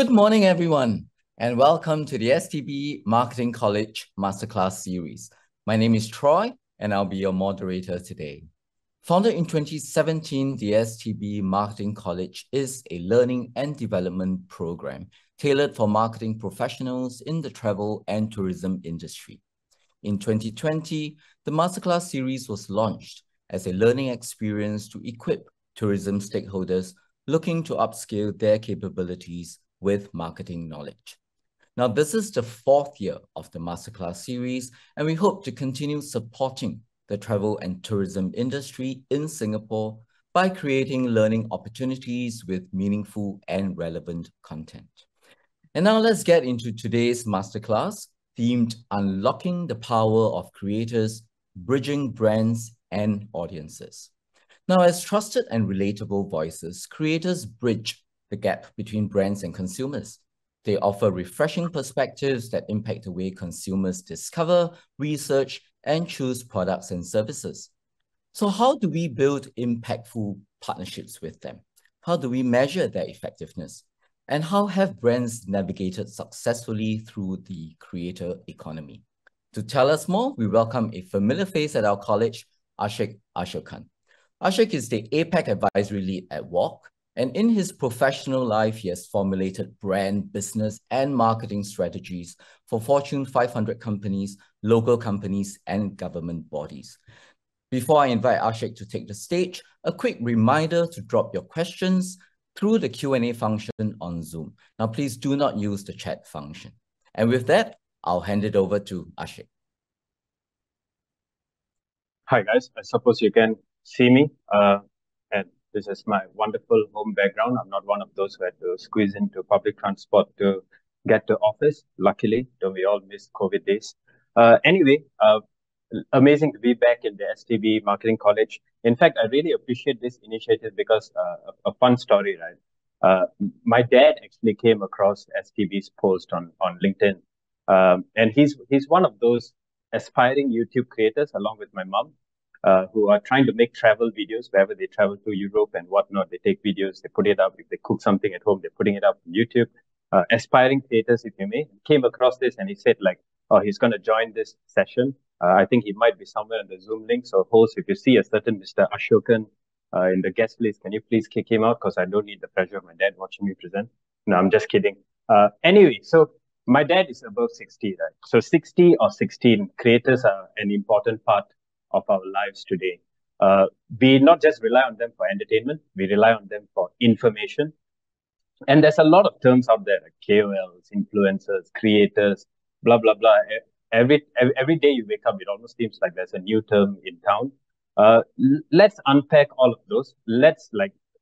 Good morning, everyone, and welcome to the STB Marketing College Masterclass series. My name is Troy, and I'll be your moderator today. Founded in 2017, the STB Marketing College is a learning and development program tailored for marketing professionals in the travel and tourism industry. In 2020, the Masterclass series was launched as a learning experience to equip tourism stakeholders looking to upscale their capabilities with marketing knowledge. Now, this is the fourth year of the Masterclass series, and we hope to continue supporting the travel and tourism industry in Singapore by creating learning opportunities with meaningful and relevant content. And now let's get into today's Masterclass, themed Unlocking the Power of Creators, Bridging Brands and Audiences. Now, as trusted and relatable voices, creators bridge the gap between brands and consumers. They offer refreshing perspectives that impact the way consumers discover, research, and choose products and services. So how do we build impactful partnerships with them? How do we measure their effectiveness? And how have brands navigated successfully through the creator economy? To tell us more, we welcome a familiar face at our college, Ashik Ashokan. Ashik is the APAC Advisory Lead at WARC, and in his professional life, he has formulated brand, business, and marketing strategies for Fortune 500 companies, local companies, and government bodies. Before I invite Ashik to take the stage, a quick reminder to drop your questions through the Q&A function on Zoom. Now, please do not use the chat function. And with that, I'll hand it over to Ashik. Hi, guys. I suppose you can see me. And this is my wonderful home background. I'm not one of those who had to squeeze into public transport to get to office. Luckily, though we all missed COVID days. Anyway, amazing to be back in the STB Marketing College. In fact, I really appreciate this initiative because a fun story, right? My dad actually came across STB's post on LinkedIn. And he's one of those aspiring YouTube creators, along with my mom, who are trying to make travel videos wherever they travel to Europe and whatnot. They take videos, they put it up. If they cook something at home, they're putting it up on YouTube. Aspiring creators, if you may, came across this and he said like, oh, he's going to join this session. I think he might be somewhere in the Zoom link. So host, if you see a certain Mr. Ashokan in the guest list, can you please kick him out? Because I don't need the pressure of my dad watching me present. No, I'm just kidding. Anyway, so my dad is above 60, right? So 60 or 16, creators are an important part of our lives today. We not just rely on them for entertainment, we rely on them for information. And there's a lot of terms out there like KOLs, influencers, creators, blah, blah, blah. Every day you wake up, it almost seems like there's a new term in town. Let's unpack all of those. Let's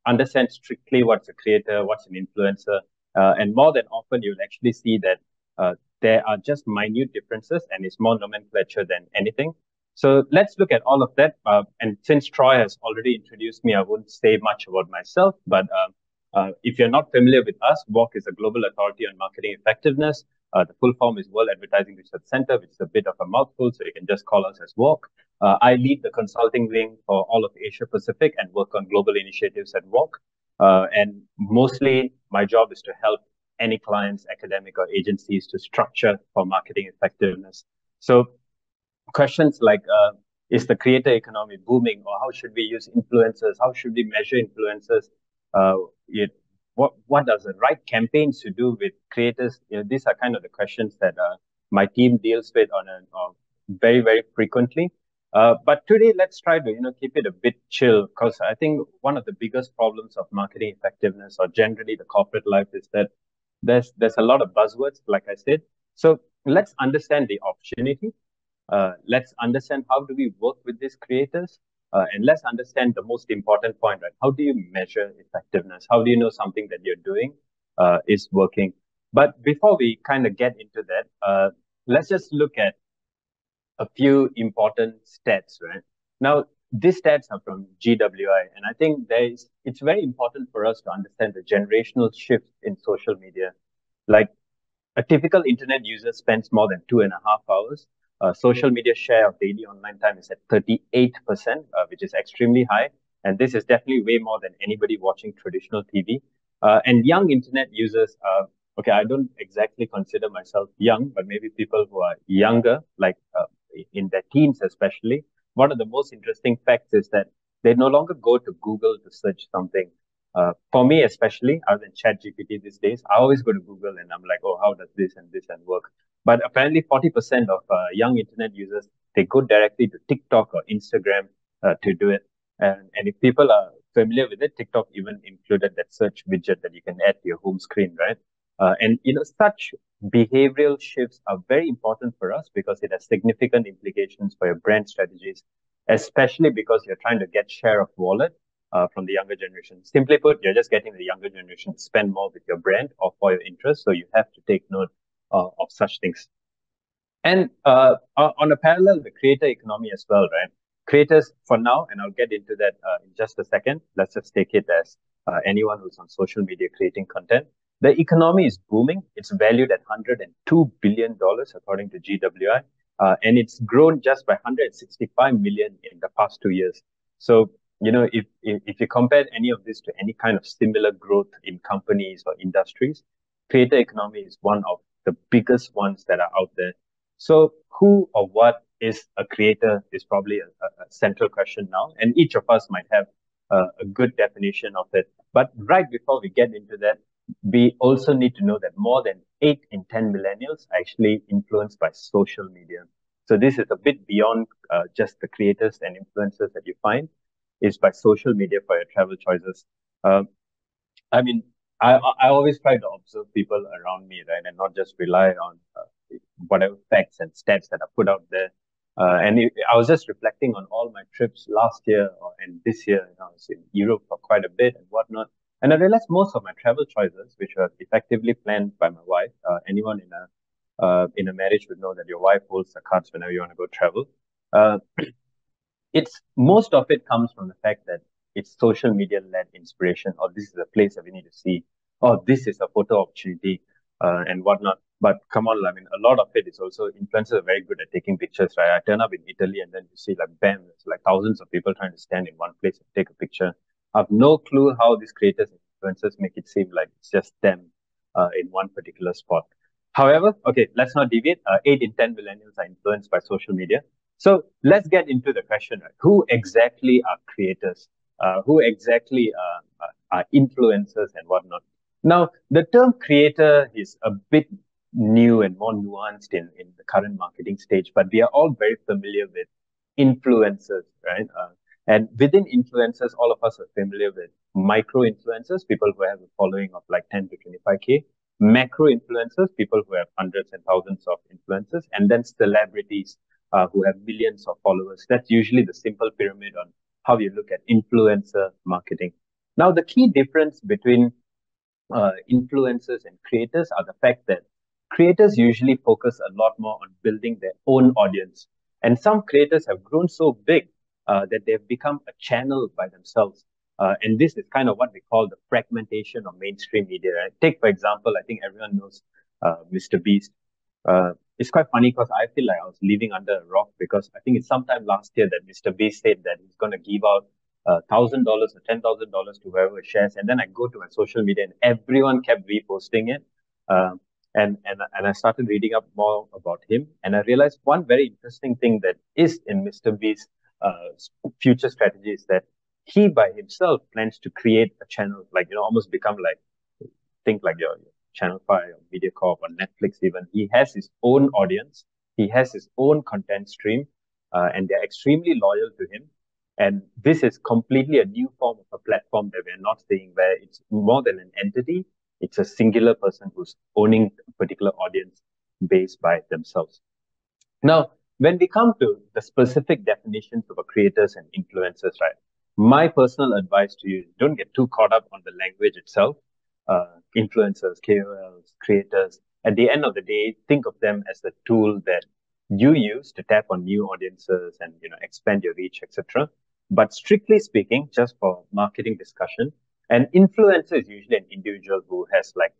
understand strictly what's a creator, what's an influencer. And more than often, you'll actually see that there are just minute differences and it's more nomenclature than anything. So let's look at all of that. And since Troy has already introduced me, I won't say much about myself. But if you're not familiar with us, WARC is a global authority on marketing effectiveness. The full form is World Advertising Research Center, which is a bit of a mouthful, so you can just call us as WARC. I lead the consulting wing for all of Asia Pacific and work on global initiatives at WARC. And mostly my job is to help any clients, academic or agencies to structure for marketing effectiveness. So questions like, is the creator economy booming, or how should we use influencers? How should we measure influencers? What does the right campaigns to do with creators? These are kind of the questions that my team deals with on very, very frequently. But today, let's try to keep it a bit chill, because I think one of the biggest problems of marketing effectiveness, or generally the corporate life, is that there's a lot of buzzwords, like I said. So let's understand the opportunity. Let's understand how do we work with these creators, and let's understand the most important point, right? How do you measure effectiveness? How do you know something that you're doing is working? But before we kind of get into that, let's just look at a few important stats, right? Now, these stats are from GWI, and I think it's very important for us to understand the generational shift in social media. Like a typical internet user spends more than 2.5 hours. Social media share of daily online time is at 38%, which is extremely high. And this is definitely way more than anybody watching traditional TV. And young internet users are okay, I don't exactly consider myself young, but maybe people who are younger, like in their teens especially, one of the most interesting facts is that they no longer go to Google to search something. For me, especially, other than ChatGPT these days, I always go to Google and I'm like, oh, how does this and this and work? But apparently, 40% of young internet users, they go directly to TikTok or Instagram to do it. And if people are familiar with it, TikTok even included that search widget that you can add to your home screen, right? And such behavioral shifts are very important for us because it has significant implications for your brand strategies, especially because you're trying to get share of wallet from the younger generation. Simply put, you're just getting the younger generation to spend more with your brand or for your interest. So you have to take note of such things. And on a parallel, the creator economy as well, right? Creators for now, and I'll get into that in just a second. Let's just take it as anyone who's on social media creating content. The economy is booming. It's valued at $102 billion, according to GWI. And it's grown just by 165 million in the past 2 years. So, if you compare any of this to any kind of similar growth in companies or industries, creator economy is one of the biggest ones that are out there. So who or what is a creator is probably a central question now, and each of us might have a good definition of it. But right before we get into that, we also need to know that more than 8 in 10 millennials are actually influenced by social media. So this is a bit beyond just the creators and influencers that you find. It's by social media for your travel choices. I mean, I always try to observe people around me, right, and not just rely on whatever facts and stats that are put out there. I was just reflecting on all my trips last year and this year. I was in Europe for quite a bit and whatnot. And I realized most of my travel choices, which were effectively planned by my wife, anyone in a marriage would know that your wife holds the cards whenever you want to go travel. It's most of it comes from the fact that it's social media led inspiration, or this is a place that we need to see, or this is a photo opportunity, and whatnot. But come on, I mean, a lot of it is also influencers are very good at taking pictures, right? I turn up in Italy and then you see like bam, there's like thousands of people trying to stand in one place and take a picture. I have no clue how these creators and influencers make it seem like it's just them in one particular spot. However, okay, let's not deviate. 8 in 10 millennials are influenced by social media. So let's get into the question, right? Who exactly are creators? Who exactly are influencers and whatnot? Now, the term creator is a bit new and more nuanced in the current marketing stage, but we are all very familiar with influencers, right? And within influencers, all of us are familiar with micro influencers, people who have a following of like 10 to 25K, macro influencers, people who have hundreds and thousands of influencers, and then celebrities who have millions of followers. That's usually the simple pyramid on how you look at influencer marketing. Now, the key difference between influencers and creators are the fact that creators usually focus a lot more on building their own audience. And some creators have grown so big that they've become a channel by themselves. And this is kind of what we call the fragmentation of mainstream media. Right? Take, for example, I think everyone knows Mr. Beast. It's quite funny because I feel like I was living under a rock because I think it's sometime last year that Mr. Beast said that he's going to give out $1,000 or $10,000 to whoever shares. And then I go to my social media and everyone kept reposting it. And I started reading up more about him. And I realized one very interesting thing that is in Mr. Beast's future strategy is that he by himself plans to create a channel, like, almost become like, think like your Channel 5 or MediaCorp or Netflix even. He has his own audience. He has his own content stream, and they're extremely loyal to him. And this is completely a new form of a platform that we're not seeing, where it's more than an entity. It's a singular person who's owning a particular audience base by themselves. Now, when we come to the specific definitions of a creators and influencers, right? My personal advice to you, don't get too caught up on the language itself. Influencers, KOLs, creators, at the end of the day, think of them as the tool that you use to tap on new audiences and expand your reach, etc. But strictly speaking, just for marketing discussion, an influencer is usually an individual who has like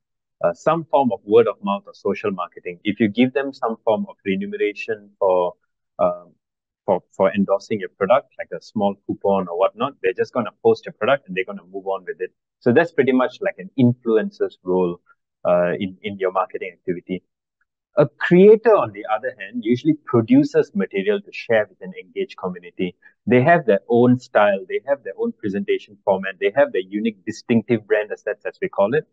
some form of word of mouth or social marketing. If you give them some form of remuneration for endorsing your product, like a small coupon or whatnot, they're just going to post a product and they're going to move on with it. So that's pretty much like an influencer's role. in your marketing activity. A creator, on the other hand, usually produces material to share with an engaged community. They have their own style, they have their own presentation format, they have their unique distinctive brand assets, as we call it.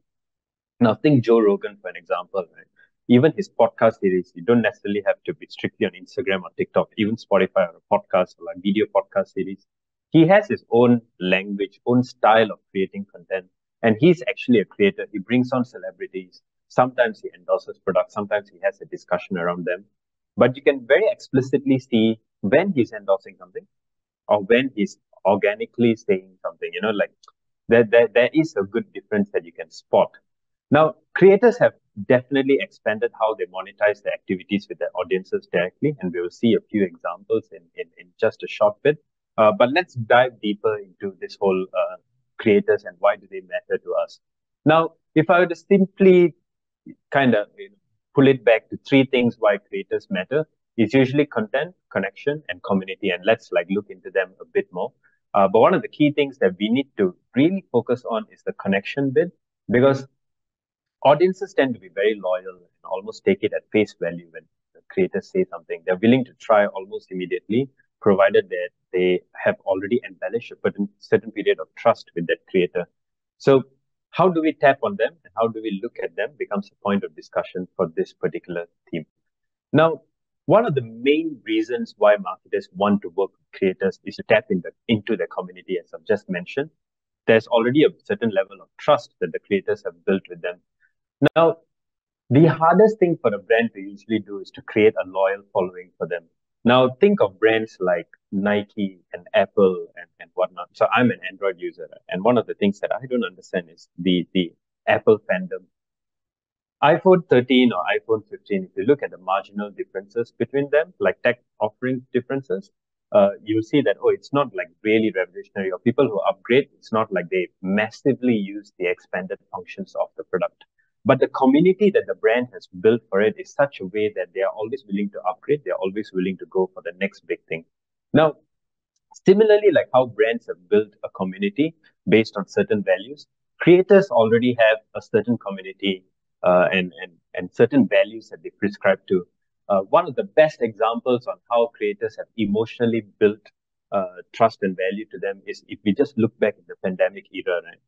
Now, think Joe Rogan, for an example, right? Even his podcast series, you don't necessarily have to be strictly on Instagram or TikTok, even Spotify or a podcast or like video podcast series. He has his own language, own style of creating content. And he's actually a creator. He brings on celebrities. Sometimes he endorses products. Sometimes he has a discussion around them. But you can very explicitly see when he's endorsing something or when he's organically saying something, like there is a good difference that you can spot. Now, creators have definitely expanded how they monetize their activities with their audiences directly, and we will see a few examples in just a short bit. But let's dive deeper into this whole creators and why do they matter to us. Now, if I were to simply kind of pull it back to three things why creators matter, it's usually content, connection, and community. And let's look into them a bit more. But one of the key things that we need to really focus on is the connection bit, because audiences tend to be very loyal and almost take it at face value when the creators say something. They're willing to try almost immediately, provided that they have already embellished a certain period of trust with that creator. So how do we tap on them and how do we look at them becomes a point of discussion for this particular theme. Now, one of the main reasons why marketers want to work with creators is to tap into their community, as I've just mentioned. There's already a certain level of trust that the creators have built with them. Now, the hardest thing for a brand to usually do is to create a loyal following for them. Now, think of brands like Nike and Apple and whatnot. So I'm an Android user, and one of the things that I don't understand is the Apple fandom. iPhone 13 or iPhone 15, if you look at the marginal differences between them, like tech offering differences, you'll see that, it's not like really revolutionary, or people who upgrade, it's not like they massively use the expanded functions of the product. But the community that the brand has built for it is such a way that they are always willing to upgrade. They're always willing to go for the next big thing. Now, similarly, like how brands have built a community based on certain values, creators already have a certain community and certain values that they prescribe to. One of the best examples on how creators have emotionally built trust and value to them is if we just look back at the pandemic era, right?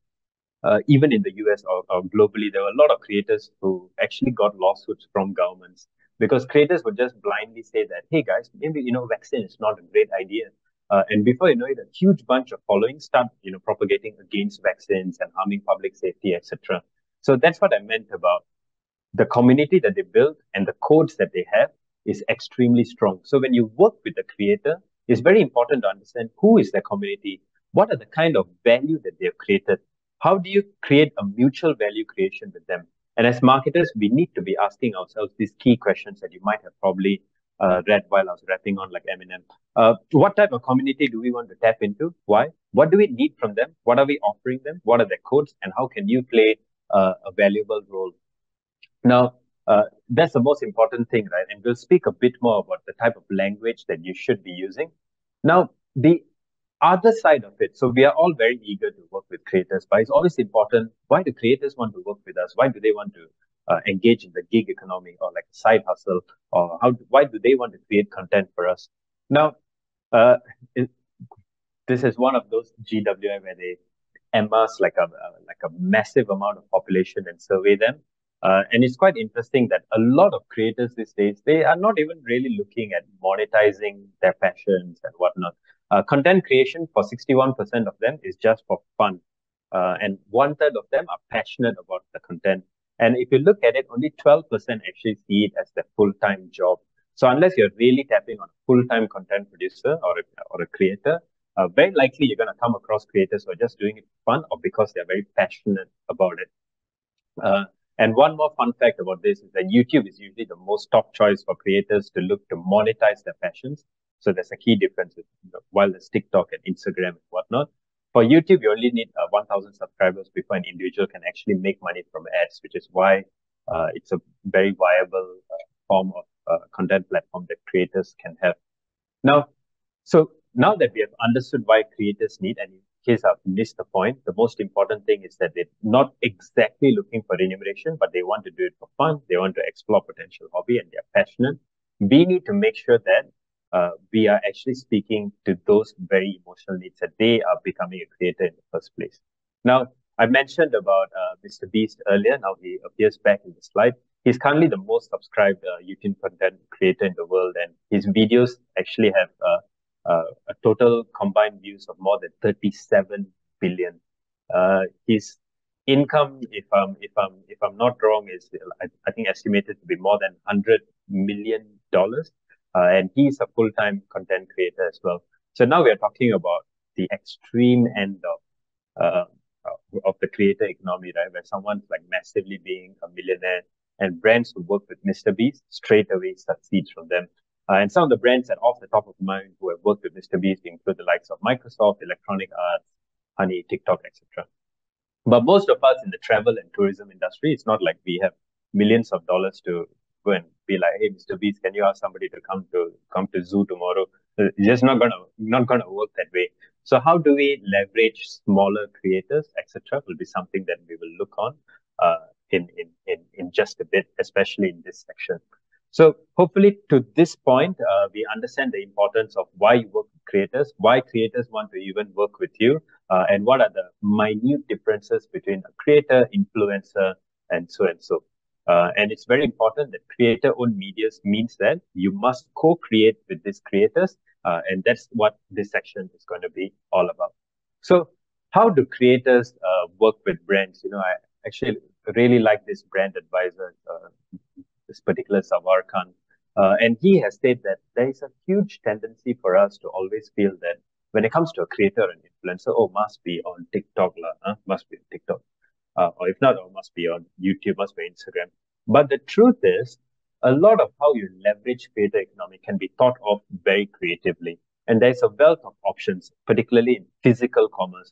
Even in the US or globally, there were a lot of creators who actually got lawsuits from governments because creators would just blindly say that, hey guys, maybe, vaccine is not a great idea. And before you know it, a huge bunch of followings start, propagating against vaccines and harming public safety, etc. So that's what I meant about the community that they build and the codes that they have is extremely strong. So when you work with the creator, it's very important to understand who is their community, what are the kind of value that they've created, how do you create a mutual value creation with them? And as marketers, we need to be asking ourselves these key questions that you might have probably read while I was rapping on like Eminem. What type of community do we want to tap into? Why? What do we need from them? What are we offering them? What are their codes? And how can you play a valuable role? Now, that's the most important thing, right? And we'll speak a bit more about the type of language that you should be using. Now, the other side of it, so we are all very eager to work with creators, but it's always important, why do creators want to work with us? Why do they want to engage in the gig economy or like a side hustle? Or why do they want to create content for us? Now, this is one of those GWI where they amass like a massive amount of population and survey them. And it's quite interesting that a lot of creators these days, they are not even really looking at monetizing their passions and whatnot. Content creation for 61% of them is just for fun. And 1/3 of them are passionate about the content. And if you look at it, only 12% actually see it as their full-time job. So unless you're really tapping on a full-time content producer or a creator, very likely you're going to come across creators who are just doing it for fun or because they're very passionate about it. And one more fun fact about this is that YouTube is usually the most top choice for creators to look to monetize their passions. So there's a key difference with, while there's TikTok and Instagram and whatnot. For YouTube, you only need 1,000 subscribers before an individual can actually make money from ads, which is why it's a very viable form of content platform that creators can have. Now, so now that we have understood why creators need, and in case I've missed the point, the most important thing is that they're not exactly looking for remuneration, but they want to do it for fun. They want to explore potential hobby and they're passionate. We need to make sure that we are actually speaking to those very emotional needs that they are becoming a creator in the first place. Now, I mentioned about Mr. Beast earlier. Now he appears back in the slide. He's currently the most subscribed YouTube content creator in the world, and his videos actually have a total combined views of more than 37 billion. His income, if I'm not wrong, is I think estimated to be more than $100 million. And he's a full-time content creator as well. So now we are talking about the extreme end of the creator economy, right? Where someone's like massively being a millionaire, and brands who work with Mr. Beast straight away succeeds from them. And some of the brands that off the top of mind who have worked with Mr. Beast include the likes of Microsoft, Electronic Arts, Honey, TikTok, etc. But most of us in the travel and tourism industry, it's not like we have millions of dollars to go and be like, hey, Mr. Beast, can you ask somebody to come to zoo tomorrow? It's just not gonna work that way. So how do we leverage smaller creators, etc. will be something that we will look on in just a bit, especially in this section. So hopefully to this point, we understand the importance of why you work with creators, why creators want to even work with you, and what are the minute differences between a creator, influencer, and so and so. And it's very important that creator-owned media means that you must co-create with these creators, and that's what this section is going to be all about. So how do creators work with brands? You know, I actually really like this brand advisor, this particular Savarkand. And he has stated that there is a huge tendency for us to always feel that when it comes to a creator and influencer, oh, must be on TikTok, must be on TikTok. Or if not, or must be on YouTube, must be Instagram. But the truth is, a lot of how you leverage creator economy can be thought of very creatively. And there's a wealth of options, particularly in physical commerce.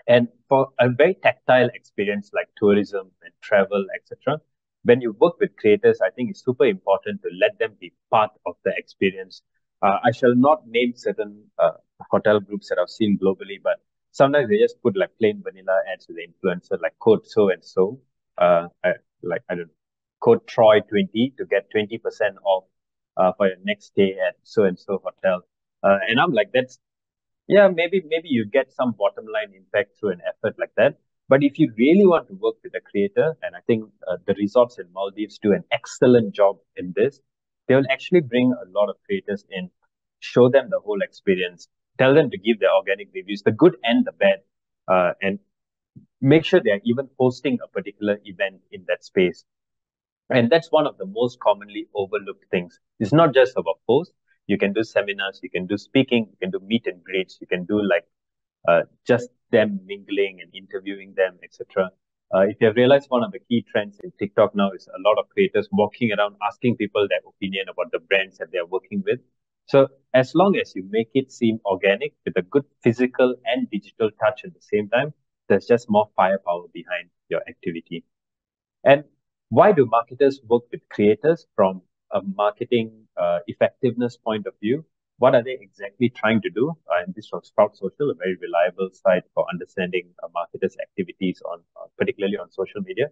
And for a very tactile experience like tourism and travel, etc., when you work with creators, I think it's super important to let them be part of the experience. I shall not name certain hotel groups that I've seen globally, but sometimes they just put like plain vanilla ads to the influencer, like code so and so, I don't know, code Troy20 to get 20% off for your next stay at so and so hotel. And I'm like, maybe you get some bottom line impact through an effort like that. But if you really want to work with a creator, and I think the resorts in Maldives do an excellent job in this, they will actually bring a lot of creators in, show them the whole experience, tell them to give their organic reviews, the good and the bad, and make sure they are even hosting a particular event in that space. And that's one of the most commonly overlooked things. It's not just about posts. You can do seminars, you can do speaking, you can do meet and greets, you can do like just them mingling and interviewing them, etc. If you have realized, one of the key trends in TikTok now is a lot of creators walking around asking people their opinion about the brands that they're working with. So as long as you make it seem organic with a good physical and digital touch at the same time, there's just more firepower behind your activity. And why do marketers work with creators from a marketing effectiveness point of view? What are they exactly trying to do? And this was Sprout Social, a very reliable site for understanding marketers' activities on, particularly on social media.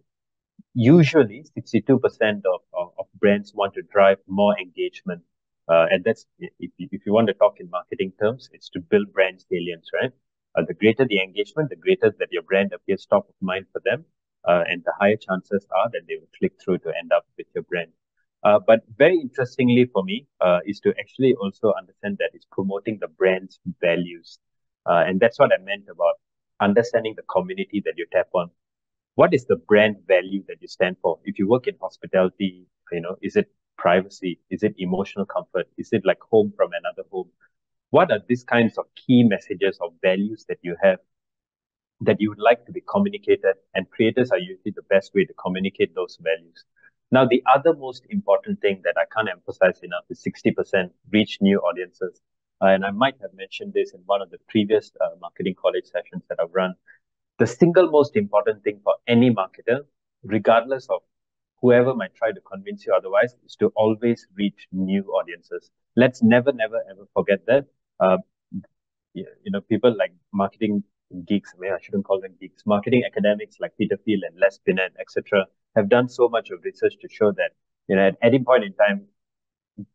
Usually, 62% of brands want to drive more engagement. And that's, if you want to talk in marketing terms, it's to build brand salience, right? The greater the engagement, the greater that your brand appears top of mind for them. And the higher chances are that they will click through to end up with your brand. But very interestingly for me, is to actually also understand that it's promoting the brand's values. And that's what I meant about understanding the community that you tap on. What is the brand value that you stand for? If you work in hospitality, you know, is it privacy? Is it emotional comfort? Is it like home from another home? What are these kinds of key messages or values that you have that you would like to be communicated? And creators are usually the best way to communicate those values. Now, the other most important thing that I can't emphasize enough is 60% reach new audiences. And I might have mentioned this in one of the previous marketing college sessions that I've run. The single most important thing for any marketer, regardless of whoever might try to convince you otherwise, is to always reach new audiences. Let's never, ever forget that. People like marketing geeks, I mean, I shouldn't call them geeks, marketing academics like Peter Thiel and Les Binet, etc., have done so much of research to show that, at any point in time,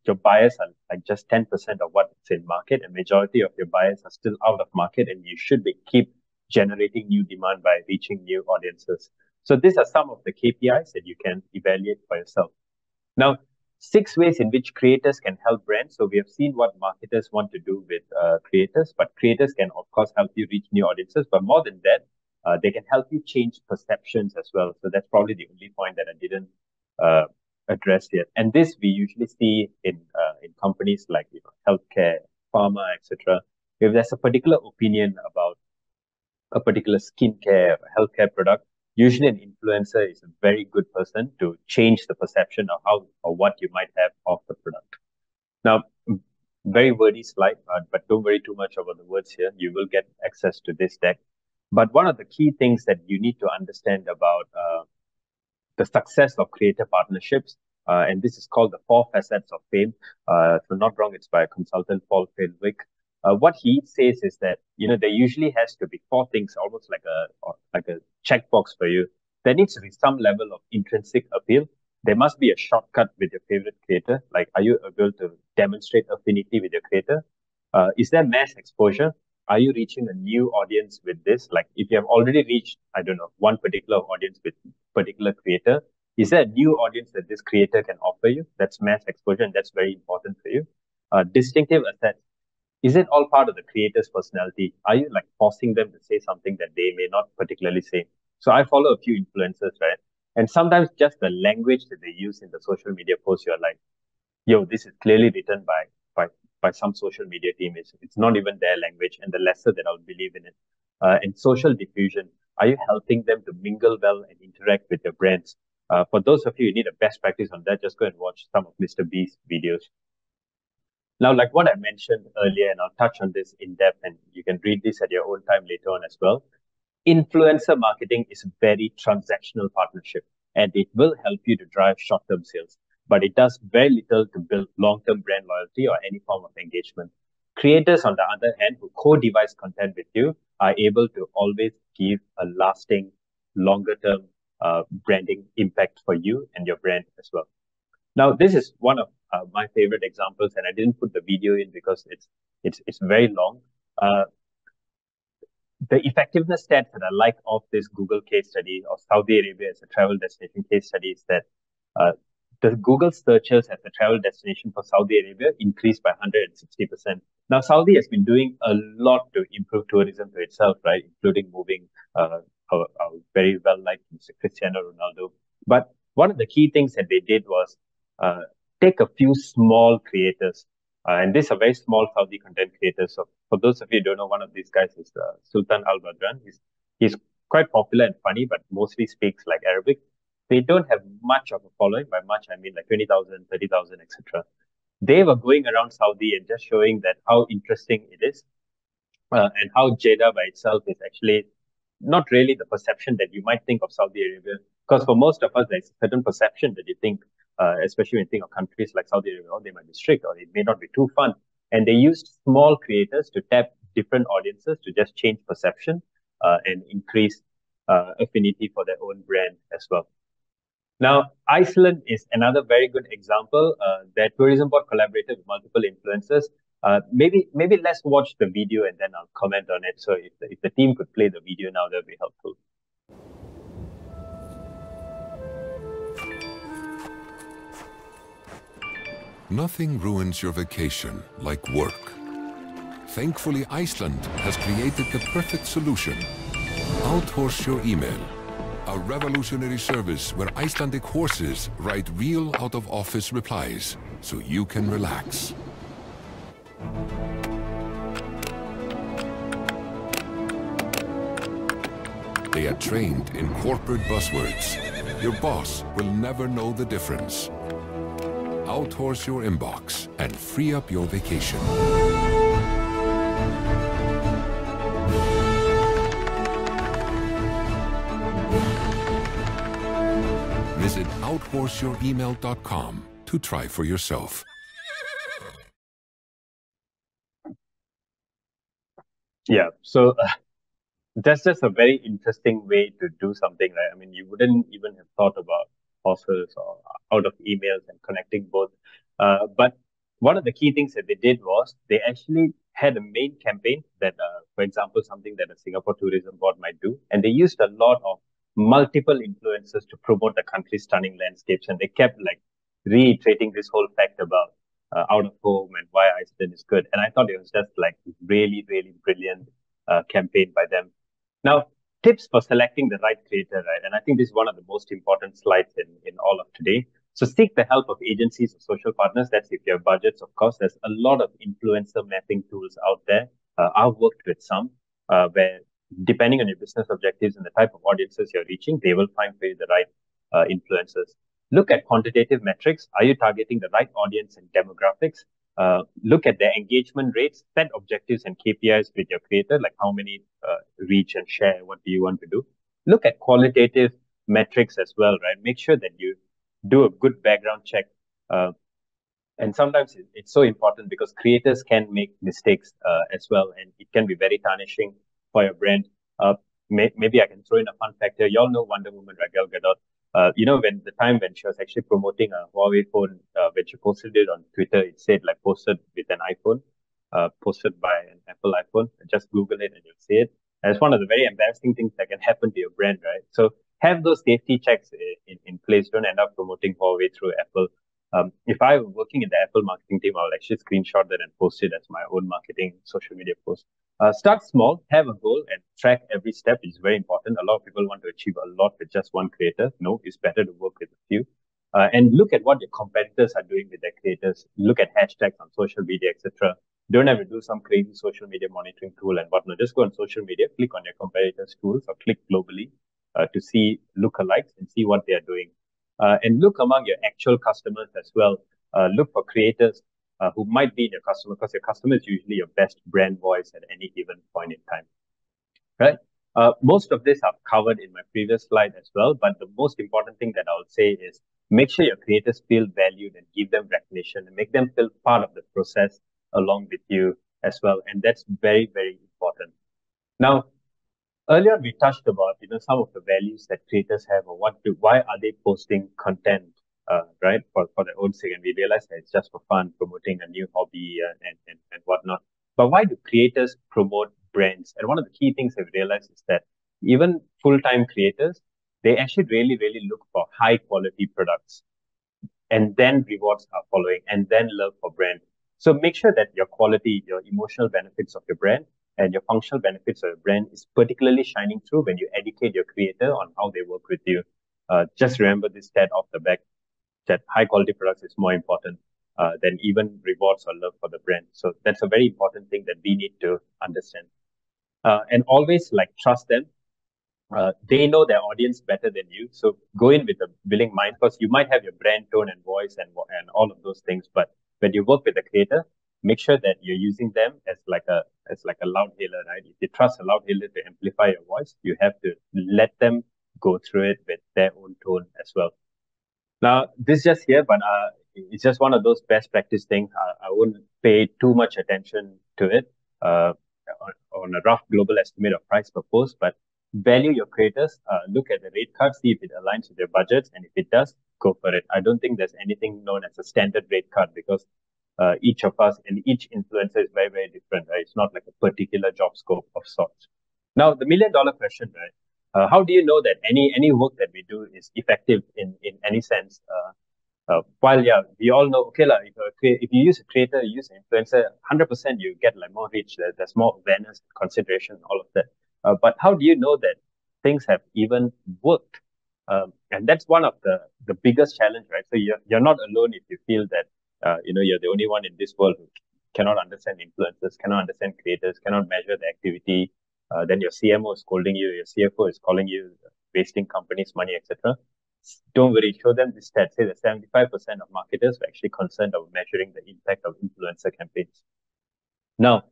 your buyers are like just 10% of what's in market, and majority of your buyers are still out of market, and you should keep generating new demand by reaching new audiences. So these are some of the KPIs that you can evaluate for yourself. Now, 6 ways in which creators can help brands. So we have seen what marketers want to do with creators, but creators can, of course, help you reach new audiences. But more than that, they can help you change perceptions as well. So that's probably the only point that I didn't address yet. And this we usually see in companies like healthcare, pharma, etc. If there's a particular opinion about a particular skincare or healthcare product, usually an influencer is a very good person to change the perception of how or what you might have of the product. Now, very wordy slide, but don't worry too much about the words here. You will get access to this deck. But one of the key things that you need to understand about the success of creator partnerships, and this is called the 4 facets of fame. If I'm not wrong, it's by a consultant, Paul Fenwick. What he says is that, there usually has to be 4 things, almost like a checkbox for you. There needs to be some level of intrinsic appeal. There must be a shortcut with your favorite creator. Like, are you able to demonstrate affinity with your creator? Is there mass exposure? Are you reaching a new audience with this? Like, if you have already reached, I don't know, one particular audience with particular creator, is there a new audience that this creator can offer you? That's mass exposure, and that's very important for you. Distinctive assets. Is it all part of the creator's personality? Are you like forcing them to say something that they may not particularly say? So I follow a few influencers, right? And sometimes just the language that they use in the social media posts, you're like, yo, this is clearly written by some social media team. It's not even their language, and the lesser that I'll believe in it. And social diffusion. Are you helping them to mingle well and interact with your brands? For those of you who need a best practice on that, just go and watch some of Mr. B's videos. Now, like what I mentioned earlier, and I'll touch on this in depth, and you can read this at your own time later on as well. Influencer marketing is a very transactional partnership, and it will help you to drive short-term sales, but it does very little to build long-term brand loyalty or any form of engagement. Creators, on the other hand, who co-devise content with you are able to always give a lasting, longer-term branding impact for you and your brand as well. Now, this is one of my favorite examples, and I didn't put the video in because it's very long. The effectiveness stats that I like of this Google case study of Saudi Arabia as a travel destination case study is that the Google searches as a travel destination for Saudi Arabia increased by 160%. Now, Saudi has been doing a lot to improve tourism to itself, right? Including moving our very well-liked Mr. Cristiano Ronaldo. But one of the key things that they did was take a few small creators, and these are very small Saudi content creators. So for those of you who don't know, one of these guys is Sultan Al Badran. He's quite popular and funny, but mostly speaks like Arabic. They don't have much of a following. By much, I mean like 20,000, 30,000, etc. They were going around Saudi and just showing that how interesting it is, and how Jeddah by itself is actually not really the perception that you might think of Saudi Arabia. Because for most of us, there's a certain perception that you think, especially when you think of countries like Saudi Arabia, they might be strict or it may not be too fun. And they used small creators to tap different audiences to just change perception and increase affinity for their own brand as well. Now, Iceland is another very good example. Their tourism board collaborated with multiple influencers. Maybe let's watch the video and then I'll comment on it. So if the team could play the video now, that'd be helpful. Nothing ruins your vacation like work. Thankfully, Iceland has created the perfect solution. Outhorse your email. A revolutionary service where Icelandic horses write real out-of-office replies so you can relax. They are trained in corporate buzzwords. Your boss will never know the difference. Outhorse your inbox and free up your vacation. Visit outhorseyouremail.com to try for yourself. Yeah. So that's just a very interesting way to do something, right? I mean, you wouldn't even have thought about offers or out of emails and connecting both. But one of the key things that they did was they actually had a main campaign that, for example, something that a Singapore Tourism Board might do. And they used a lot of multiple influencers to promote the country's stunning landscapes. And they kept like reiterating this whole fact about out of home and why Iceland is good. And I thought it was just like really, really brilliant campaign by them. Now, tips for selecting the right creator, right? And I think this is one of the most important slides in all of today. So seek the help of agencies or social partners. That's if you have budgets, of course. There's a lot of influencer mapping tools out there. I've worked with some where, depending on your business objectives and the type of audiences you're reaching, they will find for you the right influencers. Look at quantitative metrics. Are you targeting the right audience and demographics? Look at their engagement rates, set objectives and KPIs with your creator, like how many reach and share, what do you want to do. Look at qualitative metrics as well, right? Make sure that you do a good background check. And sometimes it's so important because creators can make mistakes as well, and it can be very tarnishing for your brand. Maybe I can throw in a fun factor. You all know Wonder Woman, right? Gal Gadot. When the time when she was actually promoting a Huawei phone, when she posted it on Twitter, it said like posted with an iPhone, posted by an Apple iPhone. Just Google it and you'll see it. And it's one of the very embarrassing things that can happen to your brand, right? So have those safety checks in place. Don't end up promoting Huawei through Apple. If I were working in the Apple marketing team, I'll actually screenshot that and post it as my own marketing social media post. Start small, have a goal, and track every step. It's very important. A lot of people want to achieve a lot with just one creator. No, it's better to work with a few. And look at what your competitors are doing with their creators. Look at hashtags on social media, etc. Don't have to do some crazy social media monitoring tool and whatnot. Just go on social media, click on your competitors' tools, or click globally to see lookalikes and see what they are doing. And look among your actual customers as well. Look for creators who might be your customer, because your customer is usually your best brand voice at any given point in time, right? Most of this I've covered in my previous slide as well, but the most important thing that I would say is make sure your creators feel valued and give them recognition and make them feel part of the process along with you as well. And that's very, very important. Now, earlier we touched about some of the values that creators have, or why are they posting content, right, for their own sake, and we realize that it's just for fun, promoting a new hobby and whatnot. But why do creators promote brands? And one of the key things I've realized is that even full-time creators, they actually really, really look for high quality products, and then rewards are following, and then love for brand. So make sure that your quality, your emotional benefits of your brand, and your functional benefits of your brand is particularly shining through when you educate your creator on how they work with you. Just remember this stat off the back, that high quality products is more important than even rewards or love for the brand. So that's a very important thing that we need to understand. And always trust them. They know their audience better than you. So go in with a willing mind, because you might have your brand tone and voice and all of those things. But when you work with a creator, make sure that you're using them as like a loud hailer, right? If you trust a loud hailer to amplify your voice, you have to let them go through it with their own tone as well. Now, this just here, but it's just one of those best practice things. I wouldn't pay too much attention to it on a rough global estimate of price per post, but value your creators. Look at the rate card, see if it aligns with your budgets, and if it does, go for it. I don't think there's anything known as a standard rate card, because each of us and each influencer is very, very different, right? It's not like a particular job scope of sorts. Now, the $1 million question, right? How do you know that any work that we do is effective in any sense? While we all know, okay, if you use a creator, you use an influencer, 100% you get more reach. There's more awareness, consideration, all of that. But how do you know that things have even worked? And that's one of the biggest challenge, right? So you're not alone if you feel that you're the only one in this world who cannot understand influencers, cannot understand creators, cannot measure the activity. Then your CMO is scolding you, your CFO is calling you, wasting companies' money, etc. Don't worry, show them this stat. Say that 75% of marketers are actually concerned about measuring the impact of influencer campaigns. Now,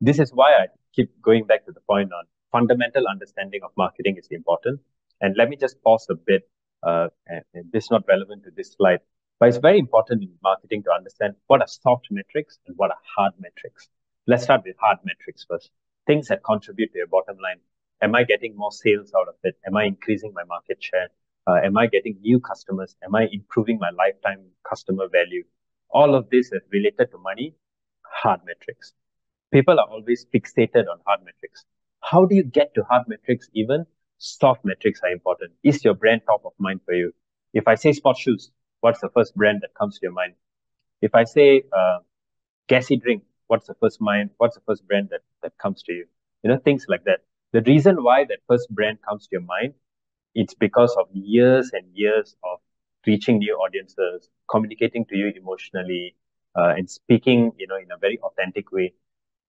this is why I keep going back to the point on fundamental understanding of marketing is important. And let me just pause a bit. And this is not relevant to this slide, but it's very important in marketing to understand what are soft metrics and what are hard metrics. Let's start with hard metrics first. things that contribute to your bottom line. Am I getting more sales out of it? Am I increasing my market share? Am I getting new customers? Am I improving my lifetime customer value? All of this is related to money, hard metrics. People are always fixated on hard metrics. How do you get to hard metrics? Even soft metrics are important. Is your brand top of mind for you? If I say sports shoes, what's the first brand that comes to your mind? If I say gassy drink, what's the first brand that comes to you? Things like that. The reason why that first brand comes to your mind, it's because of years and years of reaching new audiences, communicating to you emotionally, and speaking, in a very authentic way.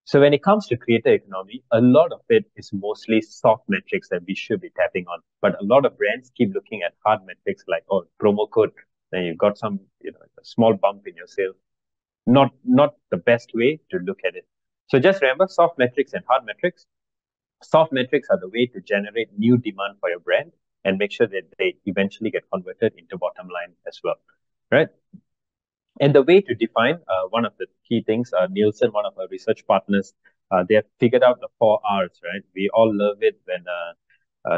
So when it comes to creator economy, a lot of it is mostly soft metrics that we should be tapping on. But a lot of brands keep looking at hard metrics like, promo code, then you've got some, a small bump in your sales. Not the best way to look at it. So just remember, soft metrics and hard metrics. Soft metrics are the way to generate new demand for your brand and make sure that they eventually get converted into bottom line as well, right? And the way to define one of the key things, Nielsen, one of our research partners, they have figured out the 4 R's, right? We all love it when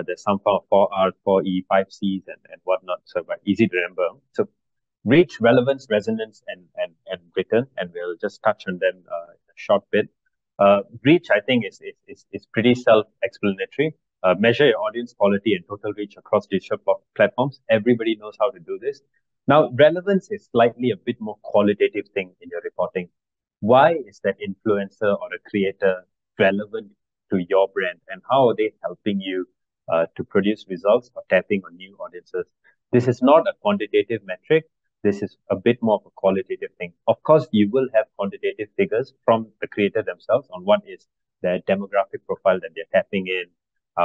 there's some 4 R's, 4E, 5 C's, and whatnot. So easy to remember. So reach, relevance, resonance, and return, and we'll just touch on them in a short bit. Reach, I think, is pretty self-explanatory. Measure your audience quality and total reach across digital platforms. Everybody knows how to do this. Now, relevance is slightly a bit more qualitative thing in your reporting. Why is that influencer or a creator relevant to your brand, and how are they helping you to produce results or tapping on new audiences? This is not a quantitative metric. This is a bit more of a qualitative thing. Of course, you will have quantitative figures from the creator themselves on what is their demographic profile that they're tapping in,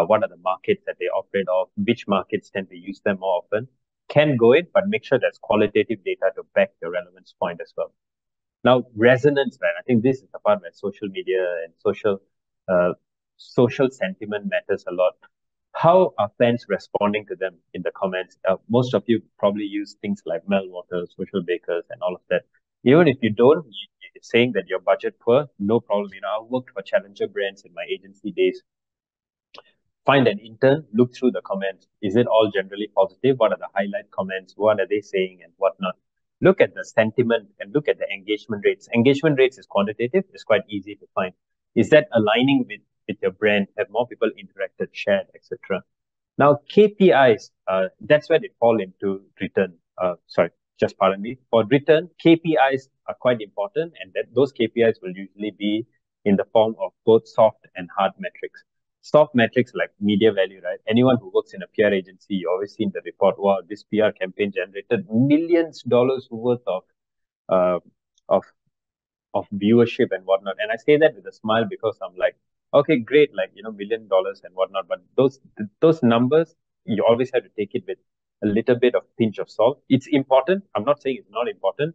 what are the markets that they operate off, which markets tend to use them more often. Can go in, but make sure there's qualitative data to back the relevance point as well. Now, resonance, man, I think this is the part where social media and social sentiment matters a lot. How are fans responding to them in the comments? Most of you probably use things like Meltwater, Social Bakers, and all of that. Even if you don't, you're saying that you're budget poor, no problem. I worked for challenger brands in my agency days. Find an intern, look through the comments. Is it all generally positive? What are the highlight comments? What are they saying and whatnot? Look at the sentiment and look at the engagement rates. Engagement rates is quantitative. It's quite easy to find. Is that aligning with your brand? Have more people interacted, shared, etc.? Now, KPIs, that's where they fall into return. Pardon me. For return, KPIs are quite important, and those KPIs will usually be in the form of both soft and hard metrics. Soft metrics like media value, right? Anyone who works in a PR agency, you always see in the report, wow, this PR campaign generated millions of dollars worth of viewership and whatnot. And I say that with a smile because I'm like, okay, great, $1 million and whatnot. But those numbers, you always have to take it with a little bit of pinch of salt. It's important. I'm not saying it's not important.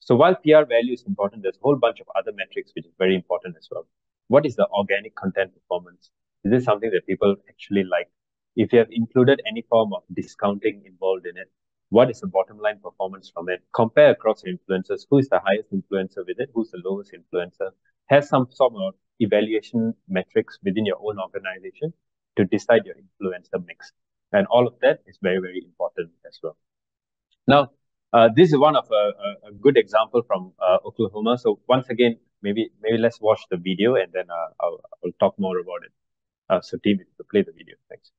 So while PR value is important, there's a whole bunch of other metrics which is very important as well. What is the organic content performance? Is this something that people actually like? If you have included any form of discounting involved in it, what is the bottom line performance from it? Compare across influencers. Who is the highest influencer with it? Who's the lowest influencer? Have some sort of evaluation metrics within your own organization to decide your influencer mix. And all of that is very, very important as well. Now, this is one of a good example from Oklahoma. So once again, maybe let's watch the video and then I'll talk more about it. So team, if you could play the video, thanks.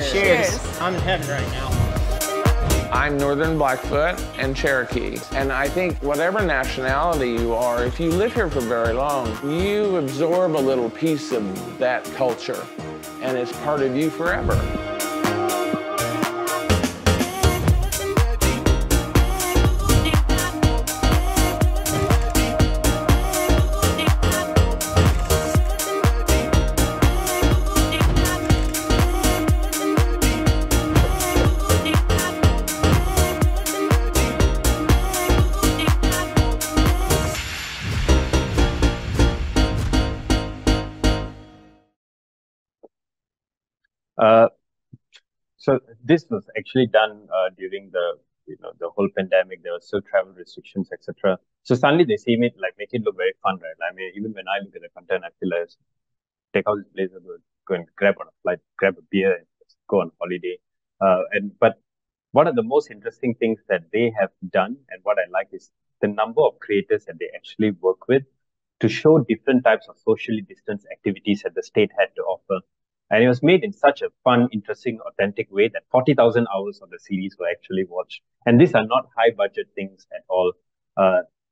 Cheers. I'm in heaven right now. I'm Northern Blackfoot and Cherokee, and I think whatever nationality you are, if you live here for very long, you absorb a little piece of that culture, and it's part of you forever. So this was actually done during the whole pandemic. There were still travel restrictions, etc. So suddenly they see me like make it look very fun, right? I mean, even when I look at the content, I feel like take out this blazer, go and grab on a flight, grab a beer, and just go on holiday. But one of the most interesting things that they have done, and what I like, is the number of creators that they actually work with to show different types of socially distanced activities that the state had to offer. And it was made in such a fun, interesting, authentic way that 40,000 hours of the series were actually watched. And these are not high budget things at all.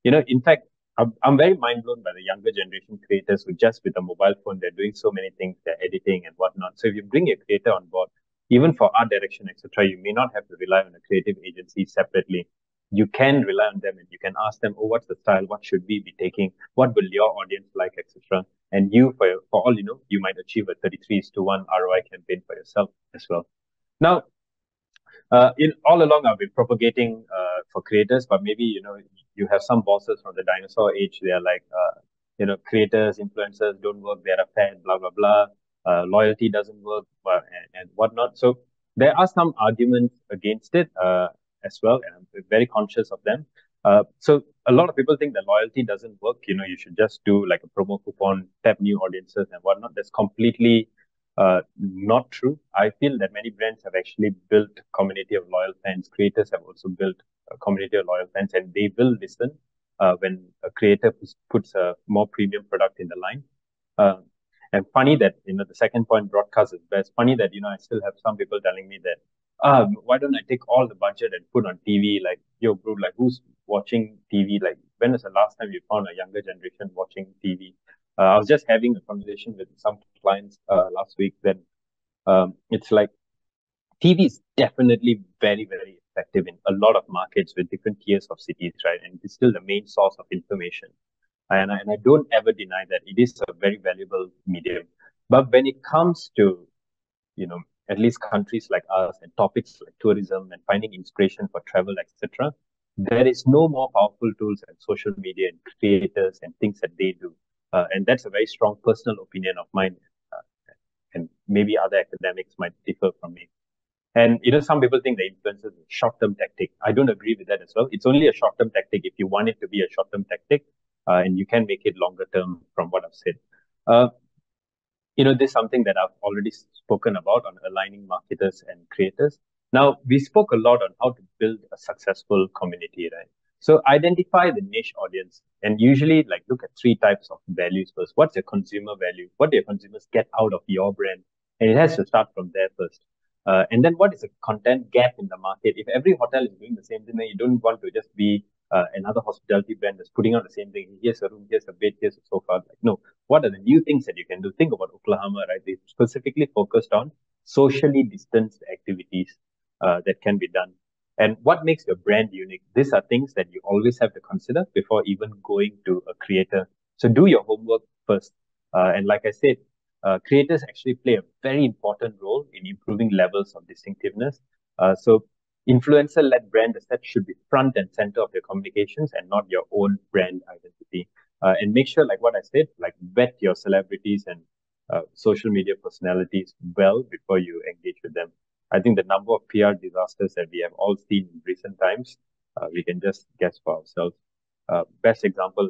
In fact, I'm very mind blown by the younger generation creators who just with a mobile phone, they're doing so many things, they're editing and whatnot. So if you bring a creator on board, even for art direction, etc., you may not have to rely on a creative agency separately. You can rely on them and you can ask them, oh, what's the style? What should we be taking? What will your audience like, etc.? And you, for all you know, you might achieve a 33:1 ROI campaign for yourself as well. Now, all along I've been propagating for creators, but maybe, you have some bosses from the dinosaur age. They're like, creators, influencers don't work. They're a fad, blah, blah, blah. Loyalty doesn't work and whatnot. So there are some arguments against it as well, and I'm very conscious of them. So a lot of people think that loyalty doesn't work. You should just do like a promo coupon, tap new audiences and whatnot. That's completely not true. I feel that many brands have actually built a community of loyal fans. Creators have also built a community of loyal fans, and they will listen when a creator puts a more premium product in the line. And funny that, the second point, broadcast is best. Funny that, I still have some people telling me that, why don't I take all the budget and put on TV? Like, yo, bro, like who's watching TV? Like, when was the last time you found a younger generation watching TV? I was just having a conversation with some clients last week. Then it's like TV is definitely very, very effective in a lot of markets with different tiers of cities, right? And it's still the main source of information. And I don't ever deny that it is a very valuable medium. But when it comes to, at least countries like us and topics like tourism and finding inspiration for travel, etc., there is no more powerful tools than social media and creators and things that they do. And that's a very strong personal opinion of mine. And maybe other academics might differ from me. And, some people think the influencer is a short-term tactic. I don't agree with that as well. It's only a short-term tactic if you want it to be a short-term tactic. And you can make it longer term from what I've said. This is something that I've already spoken about on aligning marketers and creators. Now, we spoke a lot on how to build a successful community, right? So identify the niche audience and usually look at 3 types of values first. What's your consumer value? What do your consumers get out of your brand? And it has to start from there first. And then what is the content gap in the market? If every hotel is doing the same thing, then you don't want to just be another hospitality brand that's putting out the same thing. Here's a room, here's a bed, here's a sofa. No, what are the new things that you can do? Think about Oklahoma, right? They specifically focused on socially distanced activities that can be done. And what makes your brand unique? These are things that you always have to consider before even going to a creator. So do your homework first. And like I said, creators actually play a very important role in improving levels of distinctiveness. So influencer-led brand asset should be front and center of your communications and not your own brand identity. And make sure, like what I said, vet your celebrities and social media personalities well before you engage with them. I think the number of PR disasters that we have all seen in recent times, we can just guess for ourselves. Best example,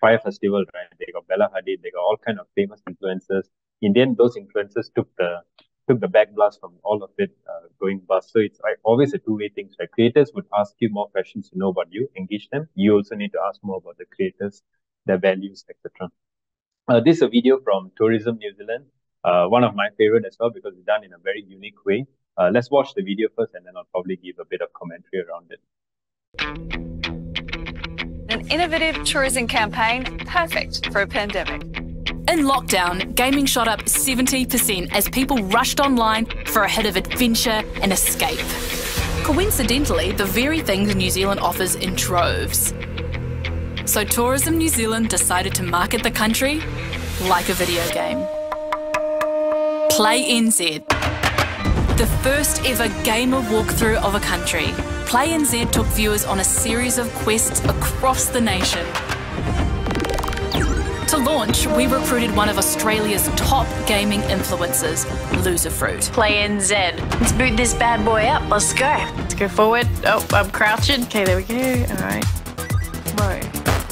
Fire Festival, right? They got Bella Hadid, they got all kind of famous influencers. In the end, those influencers took the backblast from all of it going bust. So it's always a two-way thing. So creators would ask you more questions to know about you, engage them. You also need to ask more about the creators, their values, etc. This is a video from Tourism New Zealand. One of my favorite as well because it's done in a very unique way. Let's watch the video first and then I'll probably give a bit of commentary around it. An innovative tourism campaign, perfect for a pandemic. In lockdown, gaming shot up 70% as people rushed online for a hit of adventure and escape. Coincidentally, the very things New Zealand offers in droves. So Tourism New Zealand decided to market the country like a video game. Play NZ. The first ever gamer walkthrough of a country, Play NZ took viewers on a series of quests across the nation. To launch, we recruited one of Australia's top gaming influencers, Loserfruit. Play NZ. Let's boot this bad boy up. Let's go. Let's go forward. Oh, I'm crouching. Okay, there we go. All right. Whoa.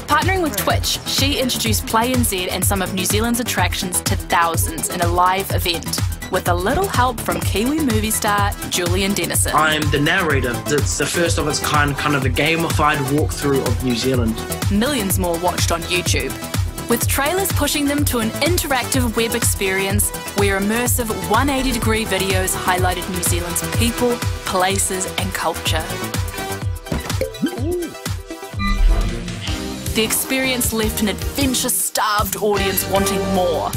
Partnering with Twitch, she introduced Play NZ and some of New Zealand's attractions to thousands in a live event, with a little help from Kiwi movie star Julian Dennison. I'm the narrator. It's the first of its kind of a gamified walkthrough of New Zealand. Millions more watched on YouTube, with trailers pushing them to an interactive web experience where immersive 180-degree videos highlighted New Zealand's people, places and culture. The experience left an adventure-starved audience wanting more.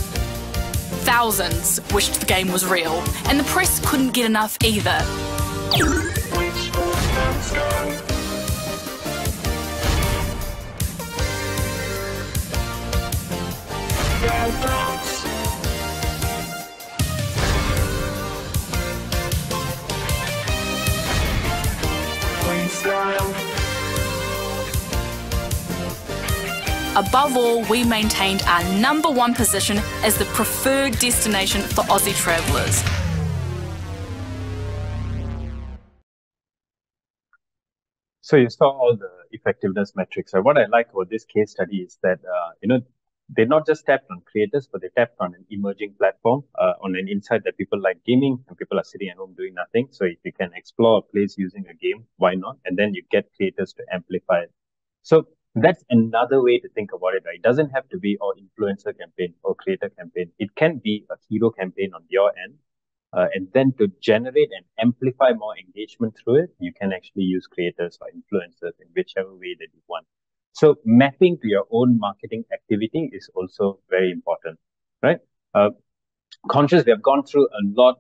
Thousands wished the game was real, and the press couldn't get enough either. Above all, we maintained our #1 position as the preferred destination for Aussie travellers. So you saw all the effectiveness metrics. So what I like about this case study is that, they not just tapped on creators, but they tapped on an emerging platform, on an insight that people like gaming and people are sitting at home doing nothing. So if you can explore a place using a game, why not? And then you get creators to amplify it. So that's another way to think about it, right? It doesn't have to be an influencer campaign or creator campaign. It can be a hero campaign on your end. And then to generate and amplify more engagement through it, you can actually use creators or influencers in whichever way that you want. So mapping to your own marketing activity is also very important, right? Conscious, we have gone through a lot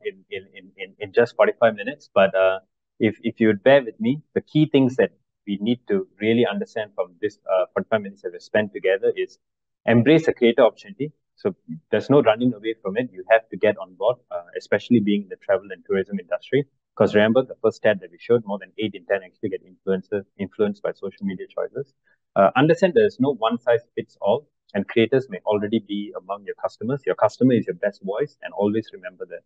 in just 45 minutes, but if you would bear with me, the key things that we need to really understand from this 45 minutes that we've spent together is embrace a creator opportunity. So there's no running away from it. You have to get on board, especially being in the travel and tourism industry. Because remember, the first stat that we showed, more than 8 in 10 actually get influenced by social media choices. Understand there's no one-size-fits-all, and creators may already be among your customers. Your customer is your best voice, and always remember that.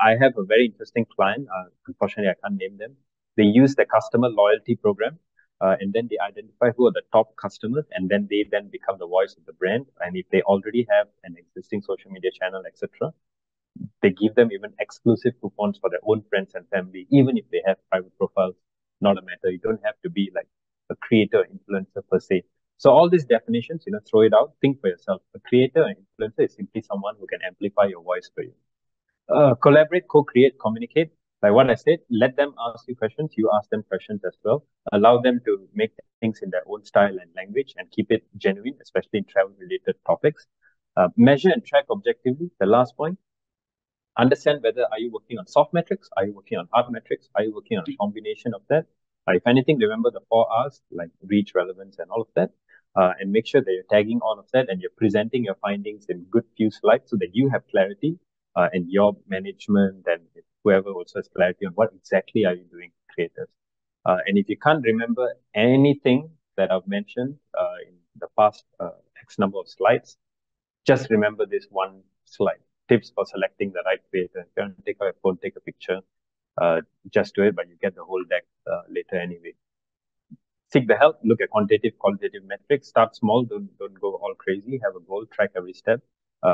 I have a very interesting client. Unfortunately, I can't name them. They use the customer loyalty program. And then they identify who are the top customers, and then they become the voice of the brand. And if they already have an existing social media channel, etc., they give them even exclusive coupons for their own friends and family, even if they have private profiles. Not a matter. You don't have to be like a creator influencer per se. So all these definitions, throw it out. Think for yourself. A creator or influencer is simply someone who can amplify your voice for you. Collaborate, co-create, communicate. Like what I said, let them ask you questions, you ask them questions as well. Allow them to make things in their own style and language and keep it genuine, especially in travel-related topics. Measure and track objectively, the last point. Understand whether are you working on soft metrics, are you working on hard metrics, are you working on a combination of that? If anything, remember the 4 R's, like reach, relevance, and all of that. And make sure that you're tagging all of that and you're presenting your findings in good few slides so that you have clarity and your management and whoever also has clarity on what exactly are you doing, creators. And if you can't remember anything that I've mentioned in the past X number of slides, just remember this one slide. Tips for selecting the right creator. If you want to take out a phone, take a picture, just do it, but you get the whole deck later anyway. Seek the help, look at qualitative metrics, start small, don't go all crazy, have a goal, track every step.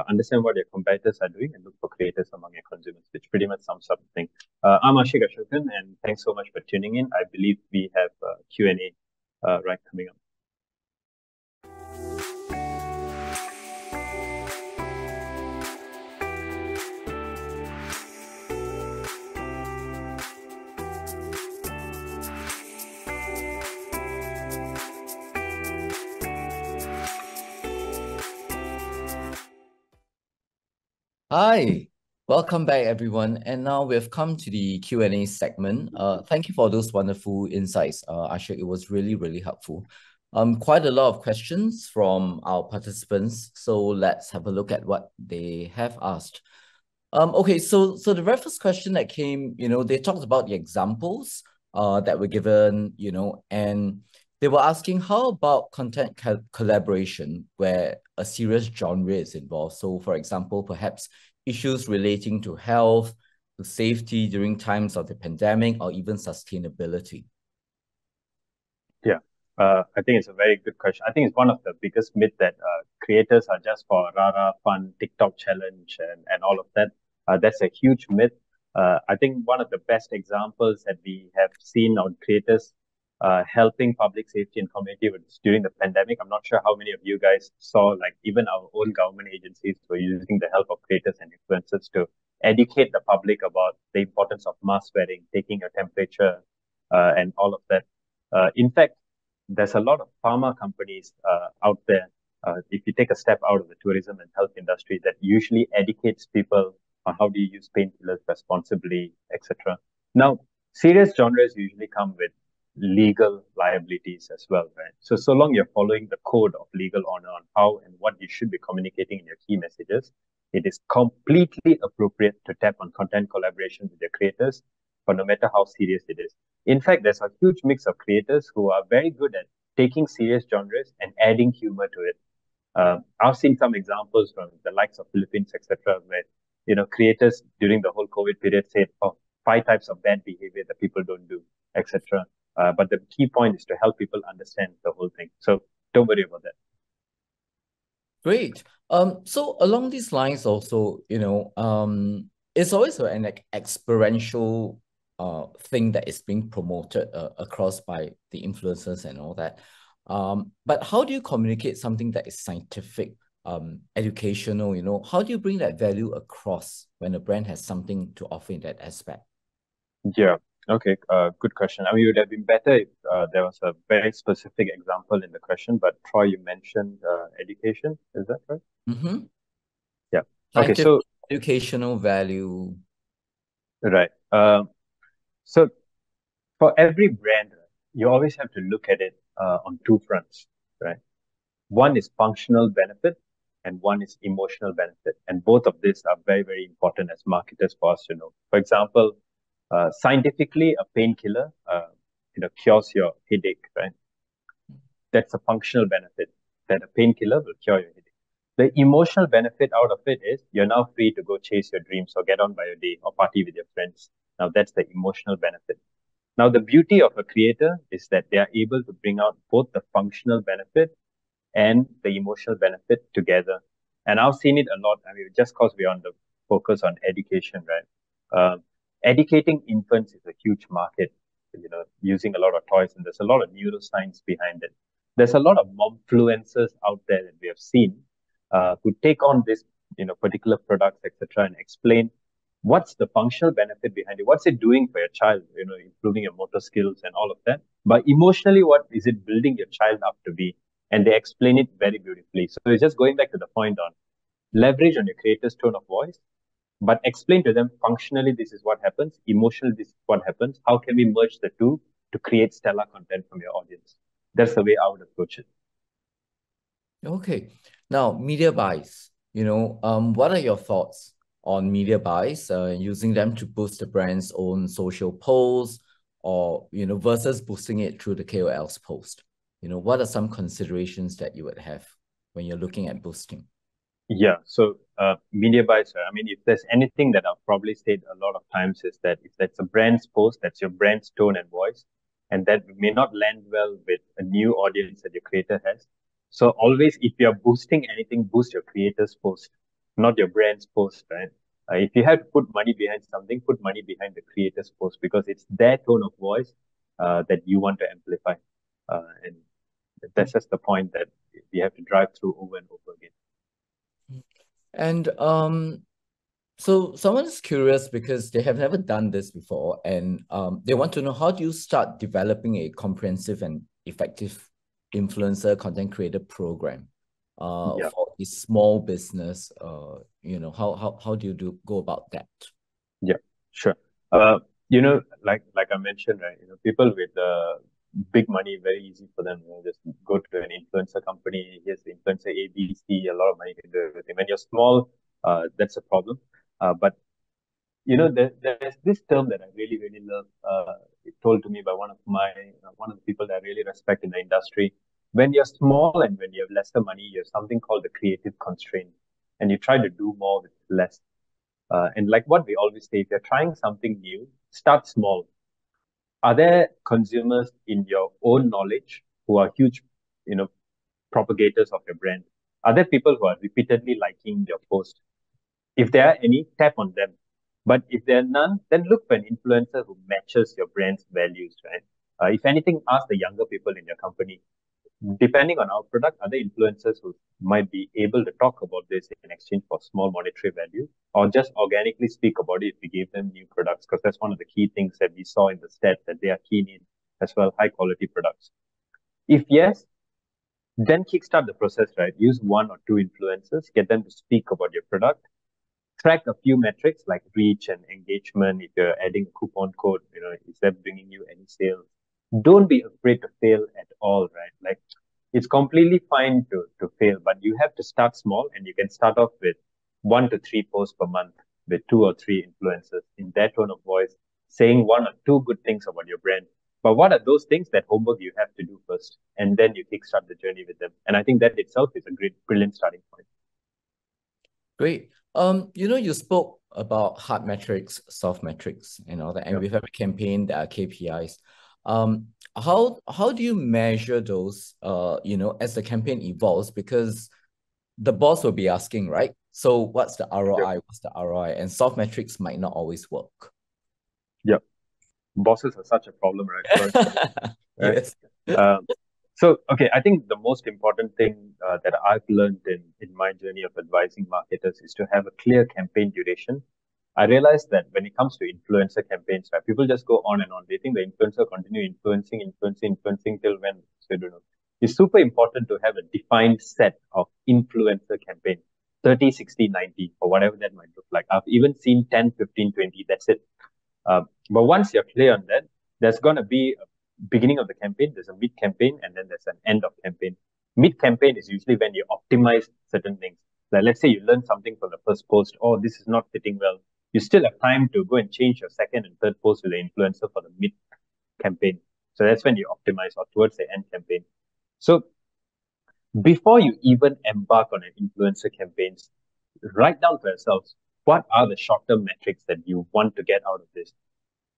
Understand what your competitors are doing and look for creators among your consumers, which pretty much sums up the thing. I'm Ashik Ashokan, and thanks so much for tuning in. I believe we have Q&A right coming up. Hi, welcome back everyone. And now we've come to the Q&A segment. Thank you for those wonderful insights, Ashik. It was really, really helpful. Quite a lot of questions from our participants. So let's have a look at what they have asked. Okay, so the very first question that came, they talked about the examples that were given, and They were asking, how about content collaboration where a serious genre is involved? So, for example, perhaps issues relating to health, to safety during times of the pandemic, or even sustainability. Yeah, I think it's a very good question. I think it's one of the biggest myths that creators are just for rara, fun, TikTok challenge and all of that. That's a huge myth. I think one of the best examples that we have seen on creators helping public safety and community was during the pandemic. I'm not sure how many of you guys saw, like even our own government agencies were using the help of creators and influencers to educate the public about the importance of mask wearing, taking your temperature, and all of that. In fact, there's a lot of pharma companies out there. If you take a step out of the tourism and health industry, that usually educates people on how do you use painkillers responsibly, etc. Now, serious genres usually come with legal liabilities as well, right? So long you're following the code of legal honor on how and what you should be communicating in your key messages, it is completely appropriate to tap on content collaboration with your creators, but no matter how serious it is. In fact, there's a huge mix of creators who are very good at taking serious genres and adding humor to it. I've seen some examples from the likes of Philippines, etc., where creators during the whole COVID period said, "Oh, 5 types of bad behavior that people don't do," etc. But the key point is to help people understand the whole thing. So don't worry about that. Great. So along these lines also, it's always an experiential thing that is being promoted across by the influencers and all that. But how do you communicate something that is scientific, educational, how do you bring that value across when a brand has something to offer in that aspect? Yeah. Okay. Good question. I mean, it would have been better if there was a very specific example in the question, but Troy, you mentioned education. Is that right? Mm-hmm. Yeah. Okay. So educational value. Right. So for every brand, you always have to look at it on two fronts, right? One is functional benefit and one is emotional benefit. And both of these are very, very important as marketers for us to know. For example, scientifically, a painkiller, cures your headache, right? That's a functional benefit, that a painkiller will cure your headache. The emotional benefit out of it is you're now free to go chase your dreams or get on by your day or party with your friends. Now that's the emotional benefit. Now the beauty of a creator is that they are able to bring out both the functional benefit and the emotional benefit together. And I've seen it a lot. I mean, just because we're on the focus on education, right? Educating infants is a huge market, using a lot of toys, and there's a lot of neuroscience behind it. There's a lot of momfluencers out there that we have seen who take on this, particular products, etc., and explain what's the functional benefit behind it, what's it doing for your child, improving your motor skills and all of that. But emotionally, what is it building your child up to be? And they explain it very beautifully. So it's just going back to the point on leverage on your creator's tone of voice, but explain to them functionally, this is what happens, emotionally, this is what happens. How can we merge the two to create stellar content from your audience? That's the way I would approach it. Okay. Now, media buys, what are your thoughts on media buys, using them to boost the brand's own social posts or, versus boosting it through the KOL's post? What are some considerations that you would have when you're looking at boosting? Yeah, so media buys, I mean, if there's anything that I've probably said a lot of times is that if that's a brand's post, that's your brand's tone and voice, and that may not land well with a new audience that your creator has. So always, if you're boosting anything, boost your creator's post, not your brand's post, right? If you have to put money behind something, put money behind the creator's post because it's their tone of voice that you want to amplify. And that's just the point that we have to drive through over and over again. And so someone's curious because they have never done this before, and they want to know, how do you start developing a comprehensive and effective influencer content creator program for a small business? How do you go about that? Yeah, sure. Like I mentioned, right? People with big money, very easy for them. Just go to an influencer company. Here's the influencer A, B, C. A lot of money can do everything. When you're small, that's a problem. But there's this term that I really, really love. It's told to me by one of the people that I really respect in the industry. When you're small and when you have lesser money, you have something called the creative constraint, and you try to do more with less. And like what we always say, if you're trying something new, start small. Are there consumers in your own knowledge who are huge, propagators of your brand? Are there people who are repeatedly liking your post? If there are any, tap on them. But if there are none, then look for an influencer who matches your brand's values, right? If anything, ask the younger people in your company. Depending on our product, other influencers who might be able to talk about this in exchange for small monetary value, or just organically speak about it if we give them new products, because that's one of the key things that we saw in the stats that they are keen in as well, high quality products. If yes, then kickstart the process, right? Use one or two influencers, get them to speak about your product, track a few metrics like reach and engagement. If you're adding a coupon code, is that bringing you any sales? Don't be afraid to fail at all, right? Like, it's completely fine to fail, but you have to start small, and you can start off with 1 to 3 posts per month with 2 or 3 influencers in their tone of voice, saying 1 or 2 good things about your brand. But what are those things? That homework you have to do first, and then you kickstart the journey with them. And I think that itself is a brilliant starting point. Great. You spoke about hard metrics, soft metrics, and all that, and with every campaign there are KPIs. How do you measure those, as the campaign evolves? Because the boss will be asking, right? So what's the ROI? What's the ROI? And soft metrics might not always work. Yep. Bosses are such a problem, right? Right? Yes. Okay, I think the most important thing that I've learned in my journey of advising marketers is to have a clear campaign duration. I realized that when it comes to influencer campaigns, right, people just go on and on. They think the influencer continue influencing till when? So I don't know. It's super important to have a defined set of influencer campaigns, 30, 60, 90, or whatever that might look like. I've even seen 10, 15, 20, that's it. But once you're clear on that, there's going to be a beginning of the campaign, there's a mid-campaign, and then there's an end of campaign. Mid-campaign is usually when you optimize certain things. Like, let's say you learn something from the first post, oh, this is not fitting well. You still have time to go and change your second and third post with the influencer for the mid-campaign. So that's when you optimize, or towards the end campaign. So before you even embark on an influencer campaigns, write down for yourselves, what are the short-term metrics that you want to get out of this?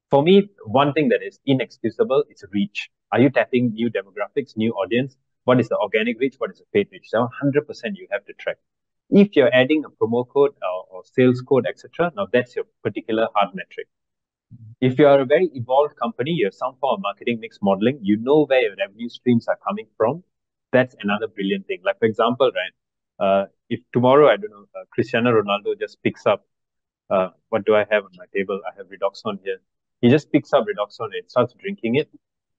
For me, one thing that is inexcusable is reach. Are you tapping new demographics, new audience? What is the organic reach? What is the paid reach? So 100% you have to track. If you're adding a promo code or sales code, etc., now that's your particular hard metric. If you are a very evolved company, you have some form of marketing mix modeling, you know where your revenue streams are coming from. That's another brilliant thing. Like, for example, right, if tomorrow, I don't know, Cristiano Ronaldo just picks up, what do I have on my table? I have Redoxon here. He just picks up Redoxon and starts drinking it.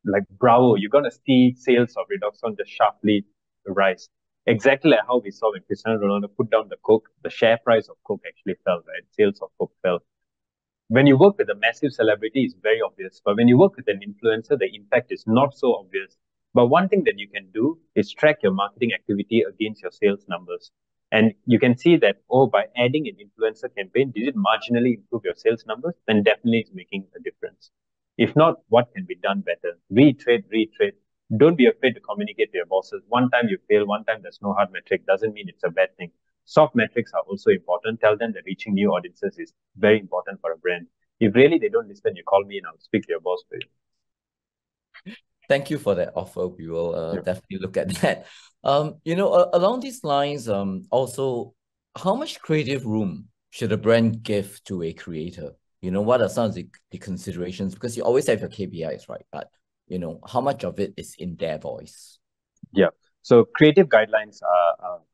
Like, bravo, you're going to see sales of Redoxon just sharply rise. Exactly like how we saw when Cristiano Ronaldo put down the Coke, the share price of Coke actually fell, right? Sales of Coke fell. When you work with a massive celebrity, it's very obvious. But when you work with an influencer, the impact is not so obvious. But one thing that you can do is track your marketing activity against your sales numbers. And you can see that, by adding an influencer campaign, did it marginally improve your sales numbers? Then definitely it's making a difference. If not, what can be done better? Reiterate. Don't be afraid to communicate to your bosses. One time you fail, one time there's no hard metric, doesn't mean it's a bad thing. Soft metrics are also important. Tell them that reaching new audiences is very important for a brand. If really they don't listen, you call me and I'll speak to your boss for you. Thank you for that offer. We will definitely look at that. Along these lines, also, how much creative room should a brand give to a creator? What are some of the considerations? Because you always have your KPIs, right? But, how much of it is in their voice? Yeah. So creative guidelines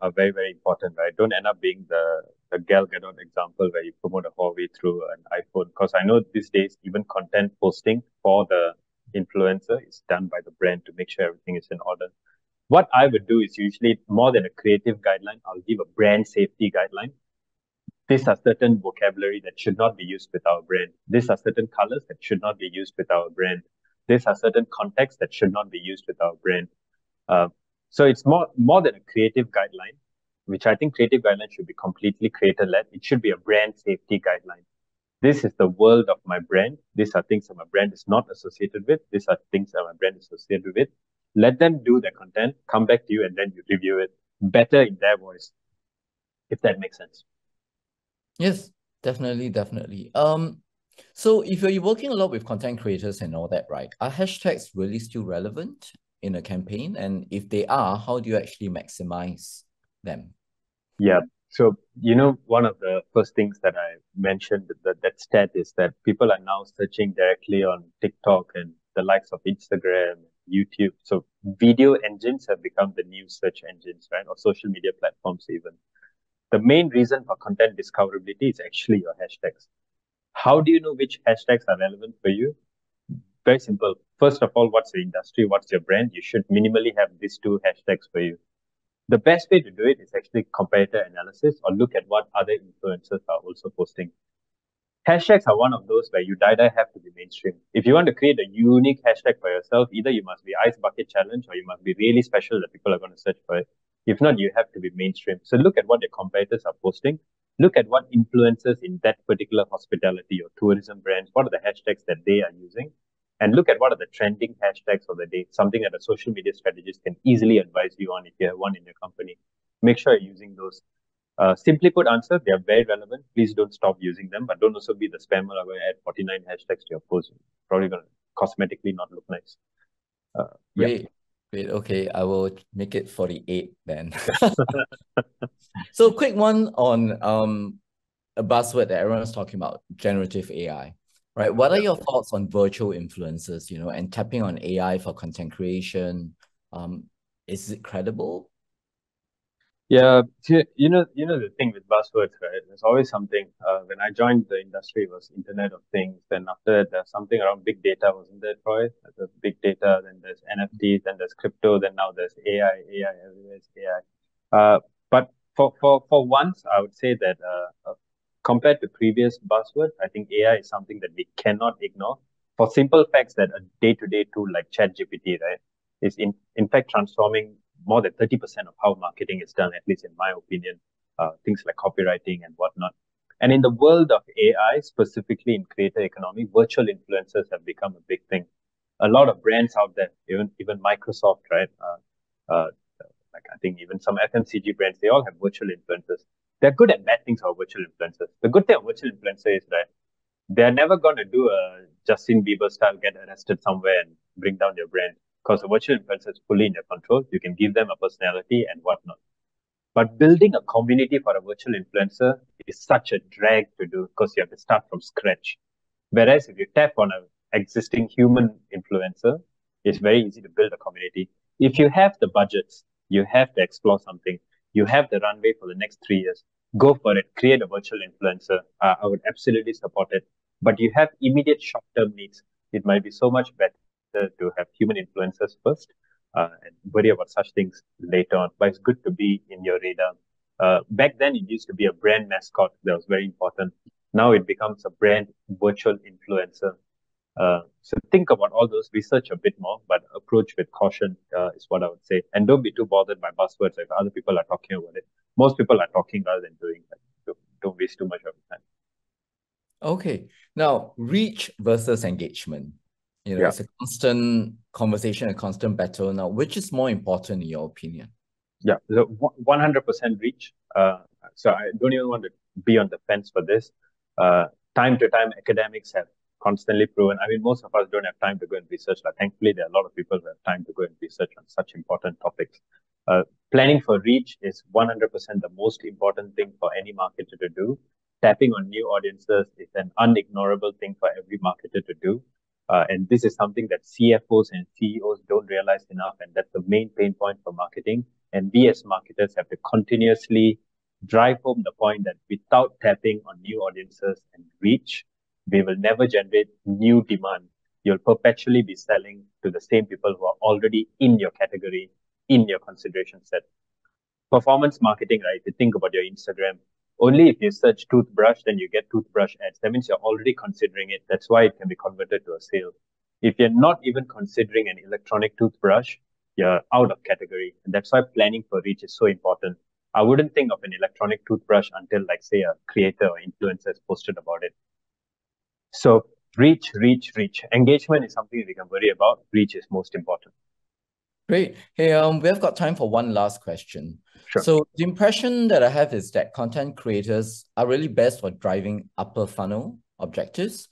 are very, very important, right? Don't end up being the Gal Gadot example where you promote a Huawei through an iPhone. Because I know these days, even content posting for the influencer is done by the brand to make sure everything is in order. What I would do is usually, more than a creative guideline, I'll give a brand safety guideline. These are certain vocabulary that should not be used with our brand. These are certain colors that should not be used with our brand. These are certain contexts that should not be used with our brand. So it's more than a creative guideline, which I think creative guidelines should be completely creator-led. It should be a brand safety guideline. This is the world of my brand. These are things that my brand is not associated with. These are things that my brand is associated with. Let them do their content, come back to you, and then you review it better in their voice, if that makes sense. Yes, definitely, definitely. So if you're working a lot with content creators and all that, right, are hashtags really still relevant in a campaign? And if they are, how do you actually maximize them? Yeah. So, one of the first things that I mentioned, that stat is that people are now searching directly on TikTok and the likes of Instagram, YouTube. So video engines have become the new search engines, right? Or social media platforms even. The main reason for content discoverability is actually your hashtags. How do you know which hashtags are relevant for you? Very simple. First of all, what's your industry? What's your brand? You should minimally have these two hashtags for you. The best way to do it is actually comparator analysis or look at what other influencers are also posting. Hashtags are one of those where you either have to be mainstream. If you want to create a unique hashtag for yourself, either you must be Ice Bucket Challenge or you must be really special that people are going to search for it. If not, you have to be mainstream. So look at what your competitors are posting. Look at what influencers in that particular hospitality or tourism brands, what are the hashtags that they are using? And look at what are the trending hashtags of the day, something that a social media strategist can easily advise you on if you have one in your company. Make sure you're using those. Simply put answer, they are very relevant. Please don't stop using them, but don't also be the spammer where you add 49 hashtags to your post. Probably going to cosmetically not look nice. Great. Okay, I will make it 48 then. So quick one on a buzzword that everyone's talking about, generative AI, right? What are your thoughts on virtual influencers, and tapping on AI for content creation? Is it credible? Yeah, the thing with buzzwords, right? There's always something. When I joined the industry, it was Internet of Things. Then after that, there's something around big data, wasn't there, Troy? There's big data, then there's NFTs, then there's crypto, then now there's AI, everywhere is AI. But for once, I would say that compared to previous buzzwords, I think AI is something that we cannot ignore for simple facts that a day-to-day tool like ChatGPT, right, is in fact transforming more than 30% of how marketing is done, at least in my opinion, things like copywriting and whatnot. And in the world of AI, specifically in creator economy, virtual influencers have become a big thing. A lot of brands out there, even Microsoft, right? Like I think even some FMCG brands, they all have virtual influencers. They're good and bad things about virtual influencers. The good thing of virtual influencer is that they're never going to do a Justin Bieber style, get arrested somewhere and bring down your brand. Because the virtual influencer is fully in your control. You can give them a personality and whatnot. But building a community for a virtual influencer is such a drag to do because you have to start from scratch. Whereas if you tap on an existing human influencer, it's very easy to build a community. If you have the budgets, you have to explore something. You have the runway for the next 3 years. Go for it. Create a virtual influencer. I would absolutely support it. But you have immediate short-term needs. It might be so much better to have human influencers first and worry about such things later on. But it's good to be in your radar. Back then, it used to be a brand mascot that was very important. Now it becomes a brand virtual influencer. So think about all those, research a bit more, but approach with caution is what I would say. And don't be too bothered by buzzwords if other people are talking about it. Most people are talking rather than doing that. Don't waste too much of your time. Okay. Now, reach versus engagement. It's a constant conversation, a constant battle. Now, which is more important in your opinion? Yeah, 100% reach. So I don't even want to be on the fence for this. Time to time, academics have constantly proven. I mean, most of us don't have time to go and research. Like, thankfully, there are a lot of people who have time to go and research on such important topics. Planning for reach is 100% the most important thing for any marketer to do. Tapping on new audiences is an unignorable thing for every marketer to do. And this is something that CFOs and CEOs don't realize enough. And that's the main pain point for marketing. And we as marketers have to continuously drive home the point that without tapping on new audiences and reach, we will never generate new demand. You'll perpetually be selling to the same people who are already in your category, in your consideration set. Performance marketing, right? If you think about your Instagram, only if you search toothbrush, then you get toothbrush ads. That means you're already considering it. That's why it can be converted to a sale. If you're not even considering an electronic toothbrush, you're out of category. And that's why planning for reach is so important. I wouldn't think of an electronic toothbrush until, like, say, a creator or influencer has posted about it. So reach. Engagement is something we can worry about. Reach is most important. Great. Hey, we have got time for one last question. Sure. So the impression that I have is that content creators are really best for driving upper funnel objectives.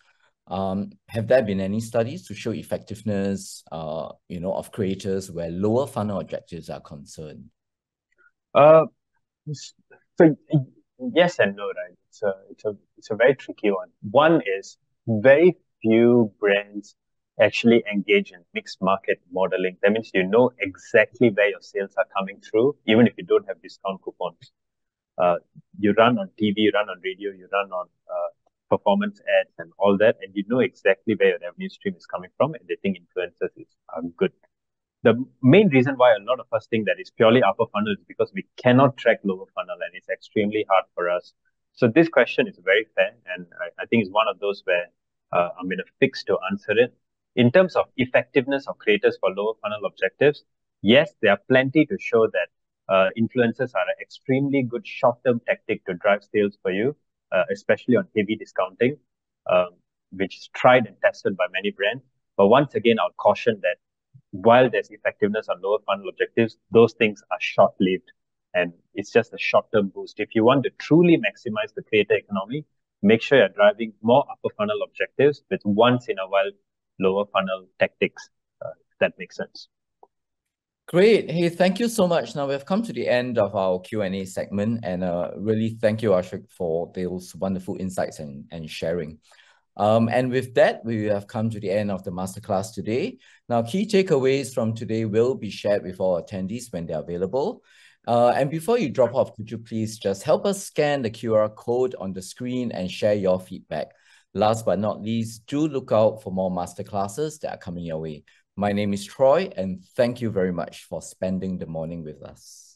Have there been any studies to show effectiveness, of creators where lower funnel objectives are concerned? So yes and no, right? It's a very tricky one. One is very few brands actually engage in mixed market modeling. That means you know exactly where your sales are coming through, even if you don't have discount coupons. You run on TV, you run on radio, you run on performance ads and all that, and you know exactly where your revenue stream is coming from, and they think influencers are good. The main reason why a lot of us think that it's purely upper funnel is because we cannot track lower funnel, and it's extremely hard for us. So this question is very fair, and I think it's one of those where I'm in a fix to answer it. In terms of effectiveness of creators for lower funnel objectives, yes, there are plenty to show that influencers are an extremely good short-term tactic to drive sales for you, especially on heavy discounting, which is tried and tested by many brands. But once again, I'll caution that while there's effectiveness on lower funnel objectives, those things are short-lived, and it's just a short-term boost. If you want to truly maximize the creator economy, make sure you're driving more upper funnel objectives with once in a while lower funnel tactics, if that makes sense. Great. Hey, thank you so much. Now we've come to the end of our Q&A segment, and really thank you, Ashik, for those wonderful insights and sharing. And with that, we have come to the end of the masterclass today. Now, key takeaways from today will be shared with all attendees when they're available. And before you drop off, could you please just help us scan the QR code on the screen and share your feedback? Last but not least, do look out for more masterclasses that are coming your way. My name is Troy, and thank you very much for spending the morning with us.